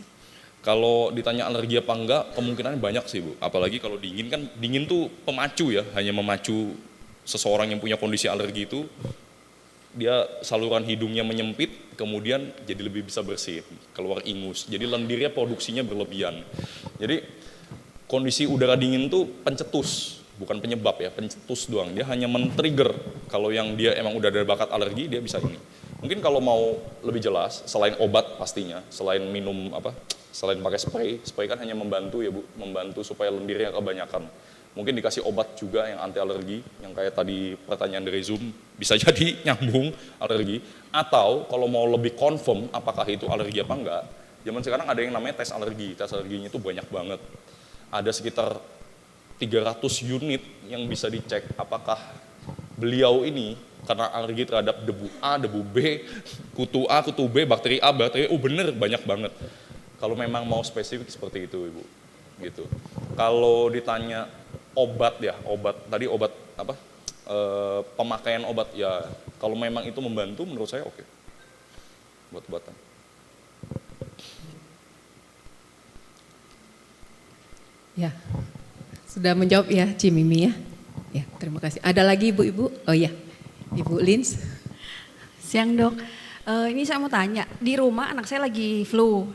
Kalau ditanya alergi apa enggak, kemungkinan banyak sih Bu. Apalagi kalau dingin kan, dingin tuh pemacu ya, hanya memacu seseorang yang punya kondisi alergi itu, dia saluran hidungnya menyempit, kemudian jadi lebih bisa bersih, keluar ingus. Jadi lendirnya produksinya berlebihan. Jadi kondisi udara dingin tuh pencetus, bukan penyebab ya, pencetus doang. Dia hanya men-trigger Kalau yang dia emang udah ada bakat alergi, dia bisa ini. Mungkin kalau mau lebih jelas, selain obat pastinya, selain minum selain pakai spray kan hanya membantu ya Bu, membantu supaya lendirnya kebanyakan. Mungkin dikasih obat juga yang anti alergi, yang kayak tadi pertanyaan dari Zoom, bisa jadi nyambung alergi. Atau kalau mau lebih confirm apakah itu alergi apa enggak, zaman sekarang ada yang namanya tes alergi. Tes alerginya itu banyak banget. Ada sekitar 300 unit yang bisa dicek apakah beliau ini karena alergi terhadap debu A, debu B, kutu A, kutu B, bakteri A, bakteri U, bener banyak banget. Kalau memang mau spesifik seperti itu Ibu, gitu. Kalau ditanya obat ya, obat pemakaian obat ya, kalau memang itu membantu menurut saya oke. Obat-obatan. Ya, sudah menjawab ya Cimimi ya. Ya, terima kasih. Ada lagi ibu-ibu? Oh ya, Ibu Lins. Siang dok, ini saya mau tanya, di rumah anak saya lagi flu,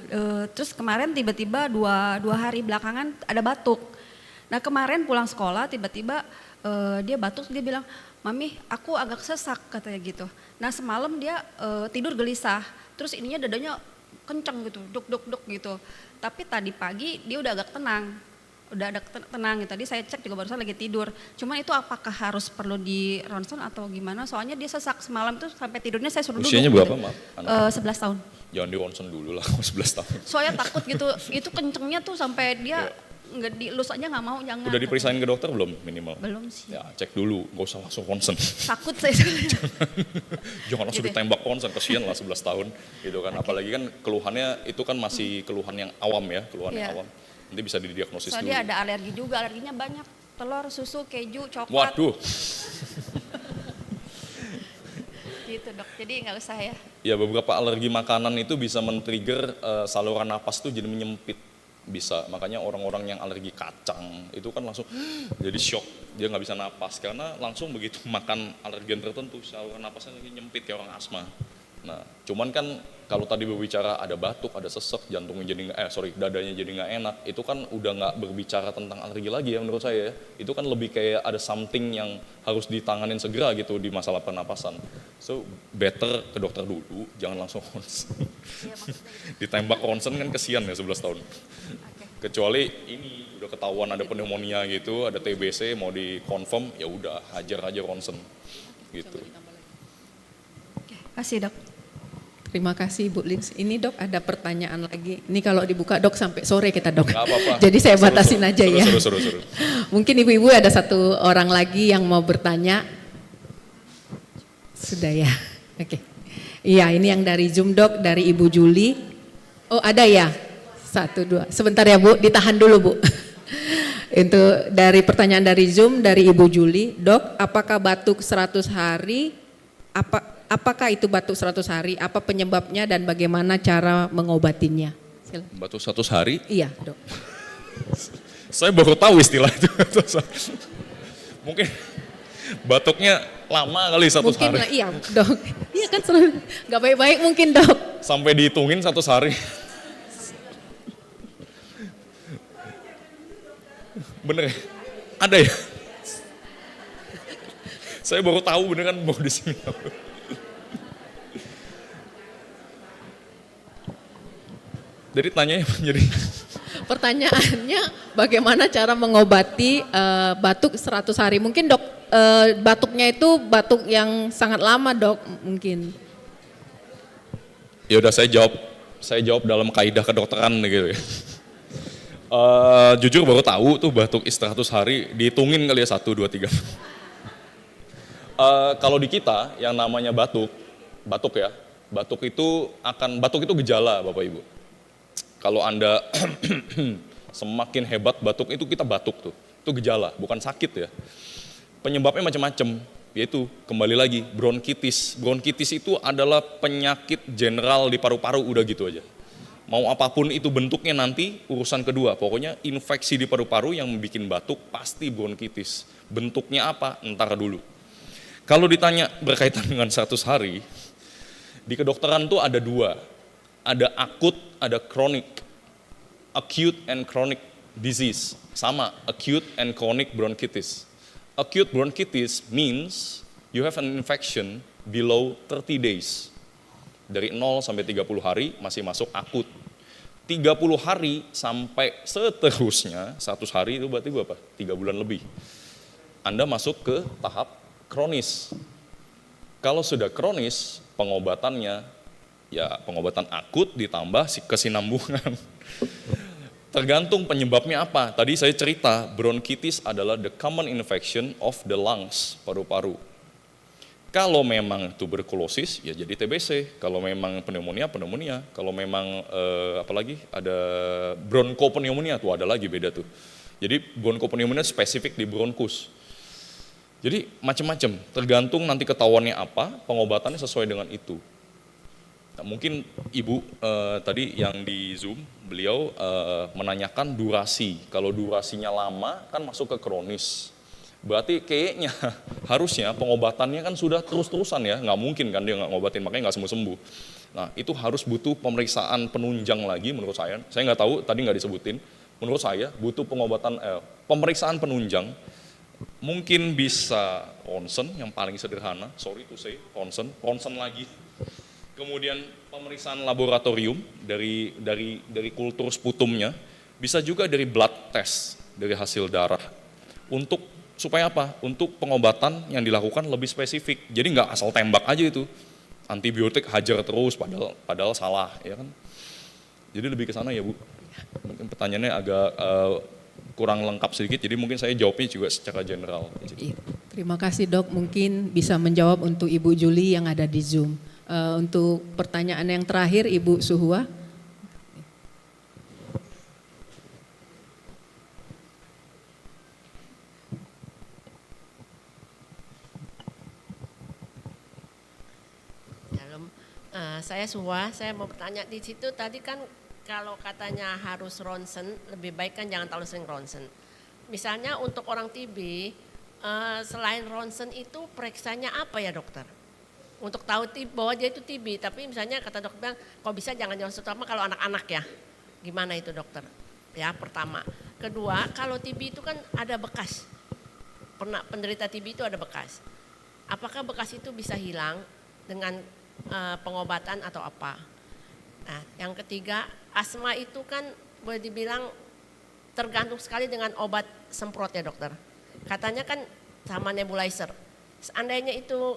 terus kemarin tiba-tiba dua hari belakangan ada batuk. Nah kemarin pulang sekolah tiba-tiba dia batuk, dia bilang, Mami aku agak sesak katanya gitu. Nah semalam dia tidur gelisah, terus ininya dadanya kenceng gitu, duk gitu. Tapi tadi pagi dia udah agak tenang. Gitu. Tadi saya cek juga barusan lagi tidur. Cuman itu apakah harus perlu di ronsen atau gimana? Soalnya dia sesak semalam itu sampai tidurnya saya suruh duduk. Usianya berapa, Mak? 11 tahun. Jangan di ronsen dulu lah, 11 tahun. Soalnya takut gitu, itu kencengnya tuh sampai dia nggak dielus aja nggak mau, jangan. Udah diperisain ke dokter belum minimal? Belum sih. Ya cek dulu, nggak usah langsung ronsen. Takut saya. Jangan langsung Gitu. ditembak ronsen, kasihan lah 11 tahun gitu kan. Apalagi kan keluhannya itu kan masih keluhan yang awam ya, keluhan yang awam. Nanti bisa didiagnosis dulu. Soalnya ada alergi juga, alerginya banyak. Telur, susu, keju, coklat. Waduh. Gitu dok, jadi nggak usah ya. Ya beberapa alergi makanan itu bisa men-trigger saluran napas tuh jadi menyempit. Bisa, makanya orang-orang yang alergi kacang itu kan langsung jadi shock, dia nggak bisa napas. Karena langsung begitu makan alergen tertentu, saluran napasnya lagi nyempit kayak orang asma. Nah, cuman kan kalau tadi berbicara ada batuk, ada sesek, jantungnya jadi dadanya jadi nggak enak, itu kan udah nggak berbicara tentang alergi lagi ya menurut saya. Itu kan lebih kayak ada something yang harus ditanganin segera gitu di masalah pernapasan. So better ke dokter dulu, jangan langsung ronsen. Ditembak ronsen kan kesian ya 11 tahun. Kecuali ini udah ketahuan ada pneumonia gitu, ada TBC mau di-confirm, ya udah hajar aja ronsen gitu. Kasih dok. Terima kasih Ibu Lins. Ini dok ada pertanyaan lagi. Ini kalau dibuka dok sampai sore kita dok. Nggak apa-apa. Jadi saya batasin aja ya. Seru. Mungkin ibu-ibu ada satu orang lagi yang mau bertanya. Sudah ya. Oke. Iya ini yang dari Zoom dok, dari Ibu Juli. Oh ada ya? 1, 2. Sebentar ya Bu, ditahan dulu Bu. Itu dari pertanyaan dari Zoom, dari Ibu Juli. Dok, apakah batuk 100 hari? Apakah itu batuk 100 hari? Apa penyebabnya dan bagaimana cara mengobatinya? Silakan. Batuk 100 hari? Iya dok. Saya baru tahu istilah itu. Mungkin batuknya lama kali 100 Mungkin hari. iya dok. Iya kan selalu nggak baik-baik mungkin dok. Sampai dihitungin 100 hari. Bener ya? Ada ya? Saya baru tahu beneran mau di sini. Jadi tanyanya jadi Pertanyaannya bagaimana cara mengobati batuk 100 hari? Mungkin dok batuknya itu batuk yang sangat lama dok mungkin. ya udah saya jawab dalam kaidah kedokteran gitu ya. Jujur baru tahu tuh batuk 100 hari, dihitungin kali ya 1, 2, 3. Kalau di kita yang namanya batuk ya, batuk itu gejala Bapak Ibu. Kalau Anda semakin hebat batuk itu kita batuk tuh, itu gejala, bukan sakit ya. Penyebabnya macam-macam, yaitu kembali lagi bronkitis. Bronkitis itu adalah penyakit general di paru-paru, udah gitu aja. Mau apapun itu bentuknya nanti urusan kedua, pokoknya infeksi di paru-paru yang bikin batuk pasti bronkitis. Bentuknya apa? Entar dulu. Kalau ditanya berkaitan dengan 100 hari, di kedokteran tuh ada 2. Ada akut, ada kronik. Acute and chronic disease. Sama, acute and chronic bronchitis. Acute bronchitis means you have an infection below 30 days. Dari 0 sampai 30 hari masih masuk akut. 30 hari sampai seterusnya, 100 hari itu berarti berapa? 3 bulan lebih. Anda masuk ke tahap kronis. Kalau sudah kronis, pengobatannya ya pengobatan akut ditambah kesinambungan. Tergantung penyebabnya apa. Tadi saya cerita, bronkitis adalah the common infection of the lungs, paru-paru. Kalau memang tuberkulosis, ya jadi TBC. Kalau memang pneumonia, pneumonia. Kalau memang apalagi ada bronkopneumonia, tuh ada lagi beda tuh. Jadi bronkopneumonia spesifik di bronkus. Jadi macam-macam, tergantung nanti ketahuannya apa, pengobatannya sesuai dengan itu. Nah, mungkin Ibu tadi yang di Zoom, beliau menanyakan durasi. Kalau durasinya lama kan masuk ke kronis. Berarti kayaknya harusnya pengobatannya kan sudah terus-terusan ya, nggak mungkin kan dia nggak ngobatin, makanya nggak sembuh-sembuh. Nah itu harus butuh pemeriksaan penunjang lagi menurut saya nggak tahu, tadi nggak disebutin, menurut saya butuh pengobatan, pemeriksaan penunjang, mungkin bisa ronsen yang paling sederhana, sorry to say, ronsen lagi. Kemudian pemeriksaan laboratorium dari kultur sputumnya, bisa juga dari blood test, dari hasil darah. Supaya apa? Untuk pengobatan yang dilakukan lebih spesifik. Jadi nggak asal tembak aja itu. Antibiotik hajar terus padahal salah, ya kan? Jadi lebih ke sana ya Bu. Mungkin pertanyaannya agak kurang lengkap sedikit, jadi mungkin saya jawabnya juga secara general. Iya. Terima kasih Dok, mungkin bisa menjawab untuk Ibu Juli yang ada di Zoom. Untuk pertanyaan yang terakhir Ibu Suhua. Saya Suhua, saya mau bertanya di situ tadi kan kalau katanya harus ronsen, lebih baik kan jangan terlalu sering ronsen. Misalnya untuk orang TB, selain ronsen itu periksanya apa ya dokter? Untuk tahu bahwa dia itu TB, tapi misalnya kata dokter bilang, kok bisa jangan ronsen, terutama kalau anak-anak ya. Gimana itu dokter? Ya pertama. Kedua, kalau TB itu kan ada bekas. Penderita TB itu ada bekas. Apakah bekas itu bisa hilang dengan pengobatan atau apa? Nah, yang ketiga, asma itu kan boleh dibilang tergantung sekali dengan obat semprot ya dokter. Katanya kan sama nebulizer. Seandainya itu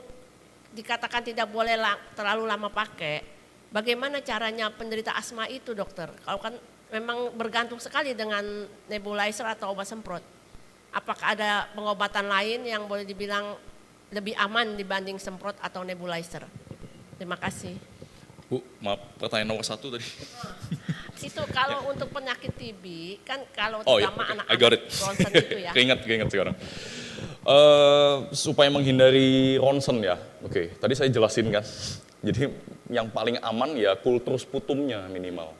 dikatakan tidak boleh terlalu lama pakai, bagaimana caranya penderita asma itu dokter? Kalau kan memang bergantung sekali dengan nebulizer atau obat semprot. Apakah ada pengobatan lain yang boleh dibilang lebih aman dibanding semprot atau nebulizer? Terima kasih. Bu, maaf, pertanyaan nomor 1 tadi. Itu kalau untuk penyakit TB, kan kalau I terutama got anak-anak it. ronsen itu ya. Keinget sekarang. Supaya menghindari ronsen ya, oke. Tadi saya jelasin kan. Jadi yang paling aman ya kultur sputumnya minimal.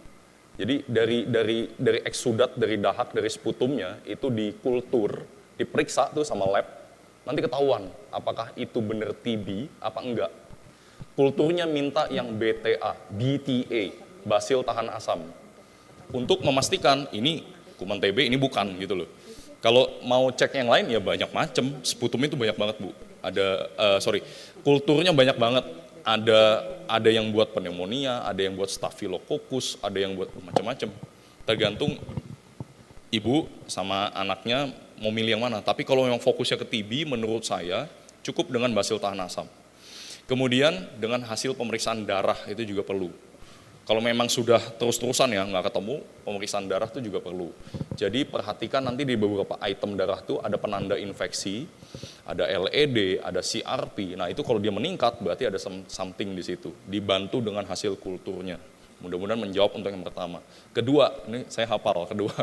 Jadi dari eksudat, dari dahak, dari sputumnya itu dikultur, diperiksa tuh sama lab. Nanti ketahuan apakah itu benar TB apa enggak. Kulturnya minta yang BTA, basil tahan asam. Untuk memastikan ini kuman TB, ini bukan gitu loh. Kalau mau cek yang lain ya banyak macam, sputum itu banyak banget Bu. Kulturnya banyak banget. Ada yang buat pneumonia, ada yang buat staphylococcus, ada yang buat macam-macam. Tergantung ibu sama anaknya mau milih yang mana. Tapi kalau memang fokusnya ke TB, menurut saya cukup dengan basil tahan asam. Kemudian dengan hasil pemeriksaan darah itu juga perlu. Kalau memang sudah terus-terusan ya nggak ketemu, pemeriksaan darah itu juga perlu. Jadi perhatikan nanti di beberapa item darah itu ada penanda infeksi, ada LED, ada CRP. Nah itu kalau dia meningkat berarti ada something di situ. Dibantu dengan hasil kulturnya. Mudah-mudahan menjawab untuk yang pertama. Kedua, ini saya hafal kedua.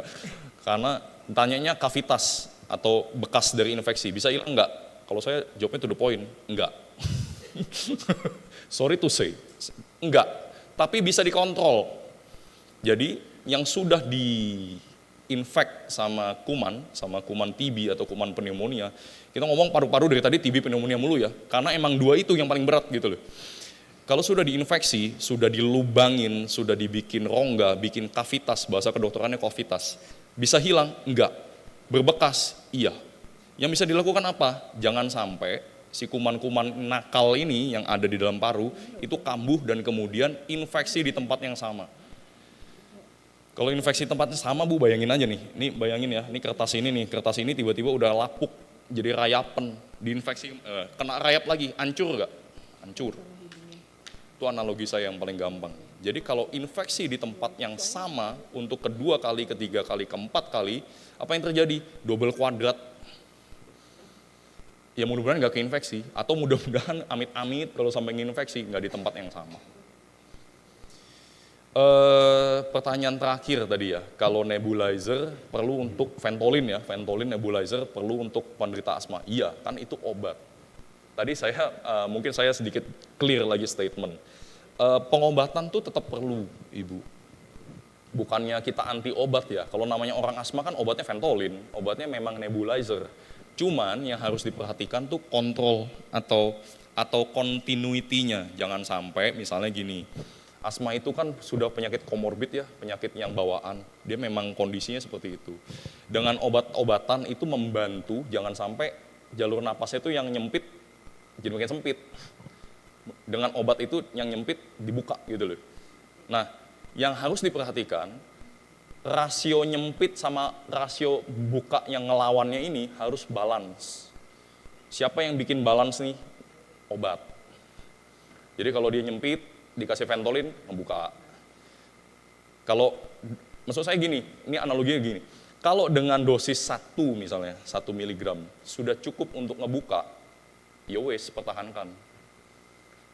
Karena tanyanya kavitas atau bekas dari infeksi, bisa hilang nggak? Kalau saya jawabnya to the point, enggak. Sorry to say, enggak, tapi bisa dikontrol. Jadi yang sudah diinfek sama kuman TB atau kuman pneumonia, kita ngomong paru-paru dari tadi TB pneumonia mulu ya, karena emang dua itu yang paling berat gitu loh. Kalau sudah diinfeksi, sudah dilubangin, sudah dibikin rongga, bikin kavitas, bahasa kedokterannya kavitas, bisa hilang? Enggak. Berbekas? Iya. Yang bisa dilakukan apa? Jangan sampai si kuman-kuman nakal ini yang ada di dalam paru itu kambuh dan kemudian infeksi di tempat yang sama. Kalau infeksi tempatnya sama Bu, bayangin aja nih, ini bayangin ya, ini kertas ini tiba-tiba udah lapuk, jadi rayapan, diinfeksi, kena rayap lagi, hancur nggak? Hancur. Itu analogi saya yang paling gampang. Jadi kalau infeksi di tempat yang sama untuk kedua kali, ketiga kali, keempat kali, apa yang terjadi? Double kuadrat. Ya mudah-mudahan nggak keinfeksi, atau mudah-mudahan amit-amit kalau sampai nginfeksi, nggak di tempat yang sama. Pertanyaan terakhir tadi ya, kalau nebulizer perlu untuk Ventolin ya, Ventolin nebulizer perlu untuk penderita asma. Iya, kan itu obat. Tadi saya mungkin saya sedikit clear lagi statement. Pengobatan tuh tetap perlu, Ibu. Bukannya kita anti obat ya. Kalau namanya orang asma kan obatnya Ventolin, obatnya memang nebulizer. Cuman yang harus diperhatikan tuh kontrol atau continuity-nya. Jangan sampai misalnya gini. Asma itu kan sudah penyakit komorbid ya, penyakit yang bawaan. Dia memang kondisinya seperti itu. Dengan obat-obatan itu membantu, jangan sampai jalur napasnya itu yang nyempit jadi makin sempit. Dengan obat itu yang nyempit dibuka gitu loh. Nah, yang harus diperhatikan, rasio nyempit sama rasio buka yang ngelawannya ini harus balance. Siapa yang bikin balance nih? Obat. Jadi kalau dia nyempit, dikasih Ventolin, membuka. Kalau, maksud saya gini, ini analoginya gini. Kalau dengan dosis 1 misalnya, 1 mg, sudah cukup untuk ngebuka, ya wes, pertahankan.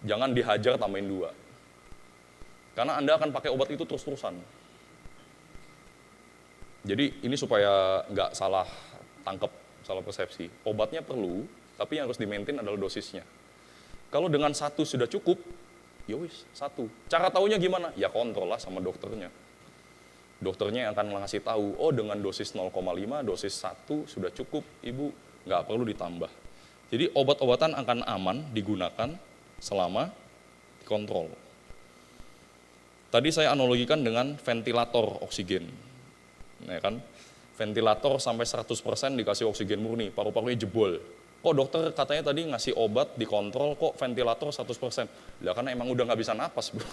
Jangan dihajar tambahin 2. Karena Anda akan pakai obat itu terus-terusan. Jadi ini supaya nggak salah tangkep, salah persepsi. Obatnya perlu, tapi yang harus di-maintain adalah dosisnya. Kalau dengan 1 sudah cukup, ya wis, 1. Cara taunya gimana? Ya kontrol lah sama dokternya. Dokternya yang akan ngasih tahu, oh dengan dosis 0,5, dosis 1 sudah cukup, Ibu, nggak perlu ditambah. Jadi obat-obatan akan aman digunakan selama dikontrol. Tadi saya analogikan dengan ventilator oksigen. Ya kan? Ventilator sampai 100% dikasih oksigen murni, paru-parunya jebol. Kok dokter katanya tadi ngasih obat, dikontrol, kok ventilator 100%? Lah karena emang udah nggak bisa napas, Bro.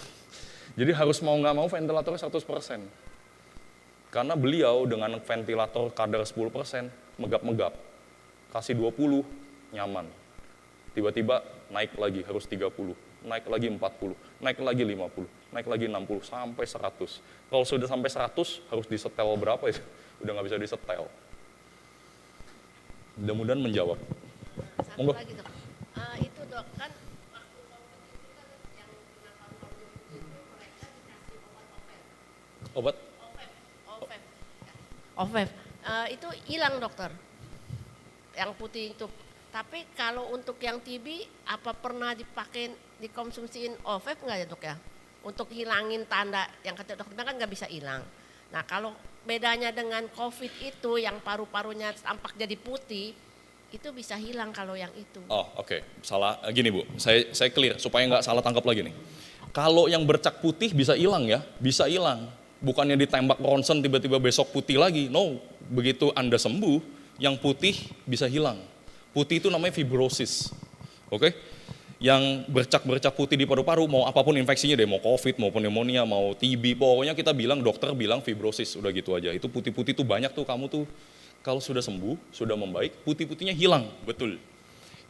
Jadi harus mau nggak mau ventilatornya 100%. Karena beliau dengan ventilator kadar 10%, megap-megap. Kasih 20, nyaman. Tiba-tiba naik lagi, harus 30. Naik lagi 40, naik lagi 50, naik lagi 60, sampai 100. Kalau sudah sampai 100, harus disetel berapa ya? Udah nggak bisa disetel. Mudah-mudahan menjawab. Satu Monggo. lagi dok, itu dok kan waktu COVID itu kan yang kena paru-paru itu mereka dikasih obat OVEP. OVEP. Itu hilang dokter, yang putih itu. Tapi kalau untuk yang TB, apa pernah dikonsumsiin OVEP nggak ya dok ya? Untuk hilangin tanda yang kata dokter kan nggak bisa hilang. Nah kalau bedanya dengan COVID itu yang paru-parunya tampak jadi putih, itu bisa hilang kalau yang itu. Oh oke. Salah, gini Bu, saya clear supaya nggak salah tangkap lagi nih. Kalau yang bercak putih bisa hilang ya, bisa hilang. Bukannya ditembak ronsen tiba-tiba besok putih lagi, no. Begitu Anda sembuh, yang putih bisa hilang. Putih itu namanya fibrosis, oke? Yang bercak-bercak putih di paru-paru, mau apapun infeksinya deh, mau COVID, mau pneumonia, mau TB, pokoknya kita bilang, dokter bilang fibrosis, udah gitu aja. Itu putih-putih tuh banyak tuh, kamu tuh kalau sudah sembuh, sudah membaik, putih-putihnya hilang, betul.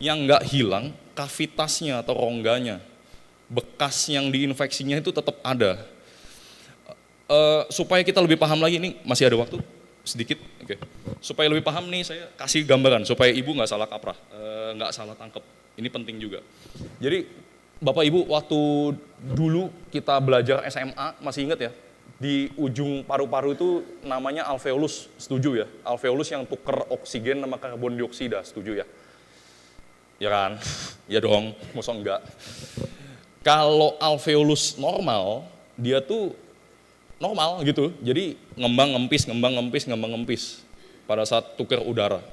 Yang nggak hilang, kavitasnya atau rongganya, bekas yang diinfeksinya itu tetap ada. Supaya kita lebih paham lagi, ini masih ada waktu? Sedikit, oke. Supaya lebih paham nih, saya kasih gambaran, supaya Ibu nggak salah kaprah, nggak salah tangkep. Ini penting juga. Jadi, Bapak Ibu, waktu dulu kita belajar SMA, masih ingat ya? Di ujung paru-paru itu namanya alveolus, setuju ya? Alveolus yang tuker oksigen sama karbon dioksida, setuju ya? Ya kan? Ya dong, masa enggak? Kalau alveolus normal, dia tuh normal gitu, jadi ngembang ngempis pada saat tuker udara.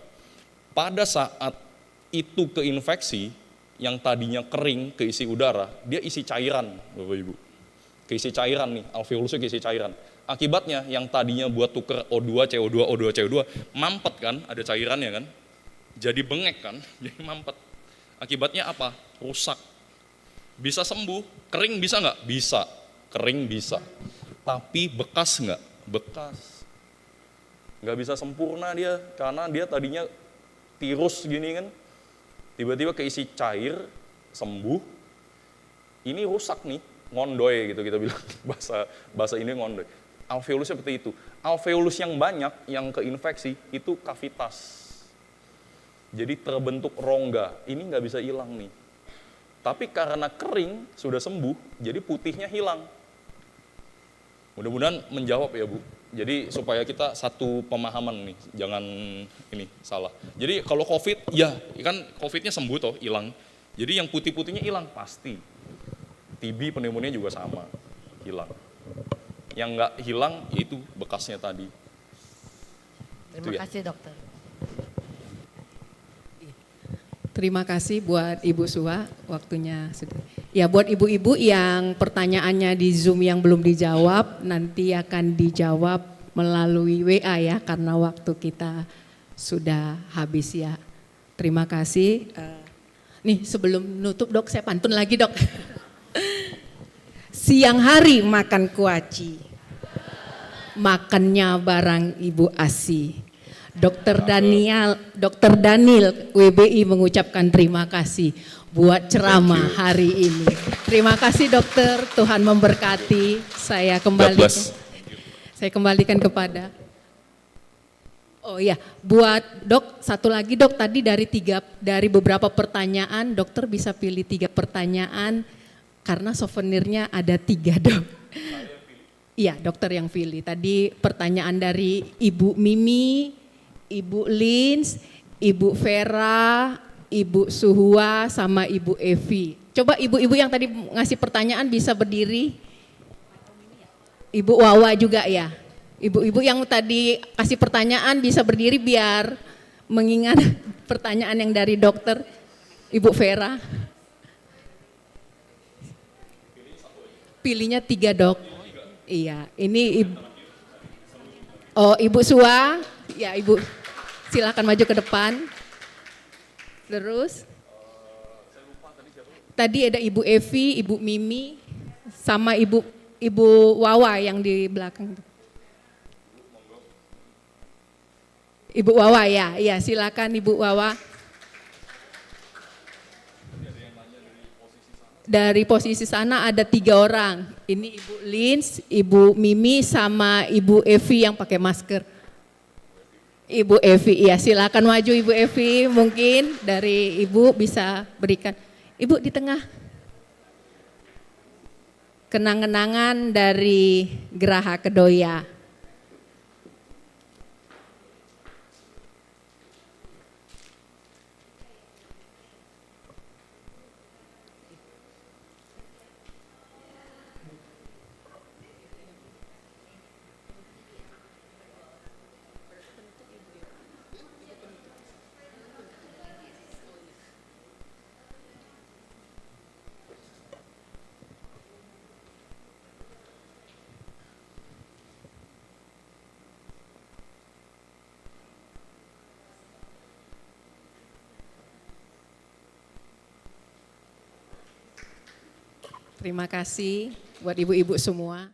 Pada saat itu keinfeksi, yang tadinya kering keisi udara, dia isi cairan, Bapak Ibu. Keisi cairan nih, alveolusnya keisi cairan. Akibatnya yang tadinya buat tuker O2, CO2, O2, CO2, mampet kan, ada cairannya kan, jadi bengek kan, jadi mampet. Akibatnya apa? Rusak. Bisa sembuh, kering bisa nggak? Bisa, kering bisa. Tapi bekas nggak? Bekas. Nggak bisa sempurna dia, karena dia tadinya tirus gini kan, tiba-tiba keisi cair, sembuh, ini rusak nih, ngondoy gitu kita bilang, bahasa ini ngondoy. Alveolus seperti itu. Alveolus yang banyak, yang keinfeksi, itu kavitas. Jadi terbentuk rongga, ini nggak bisa hilang nih. Tapi karena kering, sudah sembuh, jadi putihnya hilang. Mudah-mudahan menjawab ya Bu. Jadi supaya kita satu pemahaman nih, jangan ini salah. Jadi kalau COVID, ya kan COVID-nya sembuh toh, hilang. Jadi yang putih-putihnya hilang, pasti. TB, pneumonia juga sama, hilang. Yang nggak hilang, yaitu bekasnya tadi. Terima kasih dokter. Terima kasih buat Ibu Sua, waktunya sudah. Ya buat ibu-ibu yang pertanyaannya di Zoom yang belum dijawab, nanti akan dijawab melalui WA ya, karena waktu kita sudah habis ya. Terima kasih. Nih sebelum nutup Dok, saya pantun lagi Dok. Siang hari makan kuaci, makannya barang Ibu Asi. Dr. Daniel WBI mengucapkan terima kasih buat ceramah hari ini. Terima kasih dokter, Tuhan memberkati. Saya kembalikan kepada. Oh iya, buat Dok, satu lagi Dok, tadi dari beberapa pertanyaan, dokter bisa pilih 3 pertanyaan karena souvenirnya ada 3 Dok. Iya, dokter yang pilih. Tadi pertanyaan dari Ibu Mimi, Ibu Lins, Ibu Vera, Ibu Suhua, sama Ibu Evi. Coba ibu-ibu yang tadi ngasih pertanyaan bisa berdiri. Ibu Wawa juga ya. Ibu-ibu yang tadi kasih pertanyaan bisa berdiri biar mengingat pertanyaan yang dari dokter. Ibu Vera. Pilihnya 3 Dok. Iya, ini Ibu Sua. Ya Ibu, silakan maju ke depan. Terus, tadi ada Ibu Evi, Ibu Mimi, sama Ibu Wawa yang di belakang. Ibu Wawa ya, iya silakan Ibu Wawa. Dari posisi sana ada 3 orang. Ini Ibu Lins, Ibu Mimi, sama Ibu Evi yang pakai masker. Ibu Evi, ya silakan maju Ibu Evi, mungkin dari Ibu bisa berikan. Ibu di tengah. Kenang-kenangan dari Geraha Kedoya. Terima kasih buat ibu-ibu semua.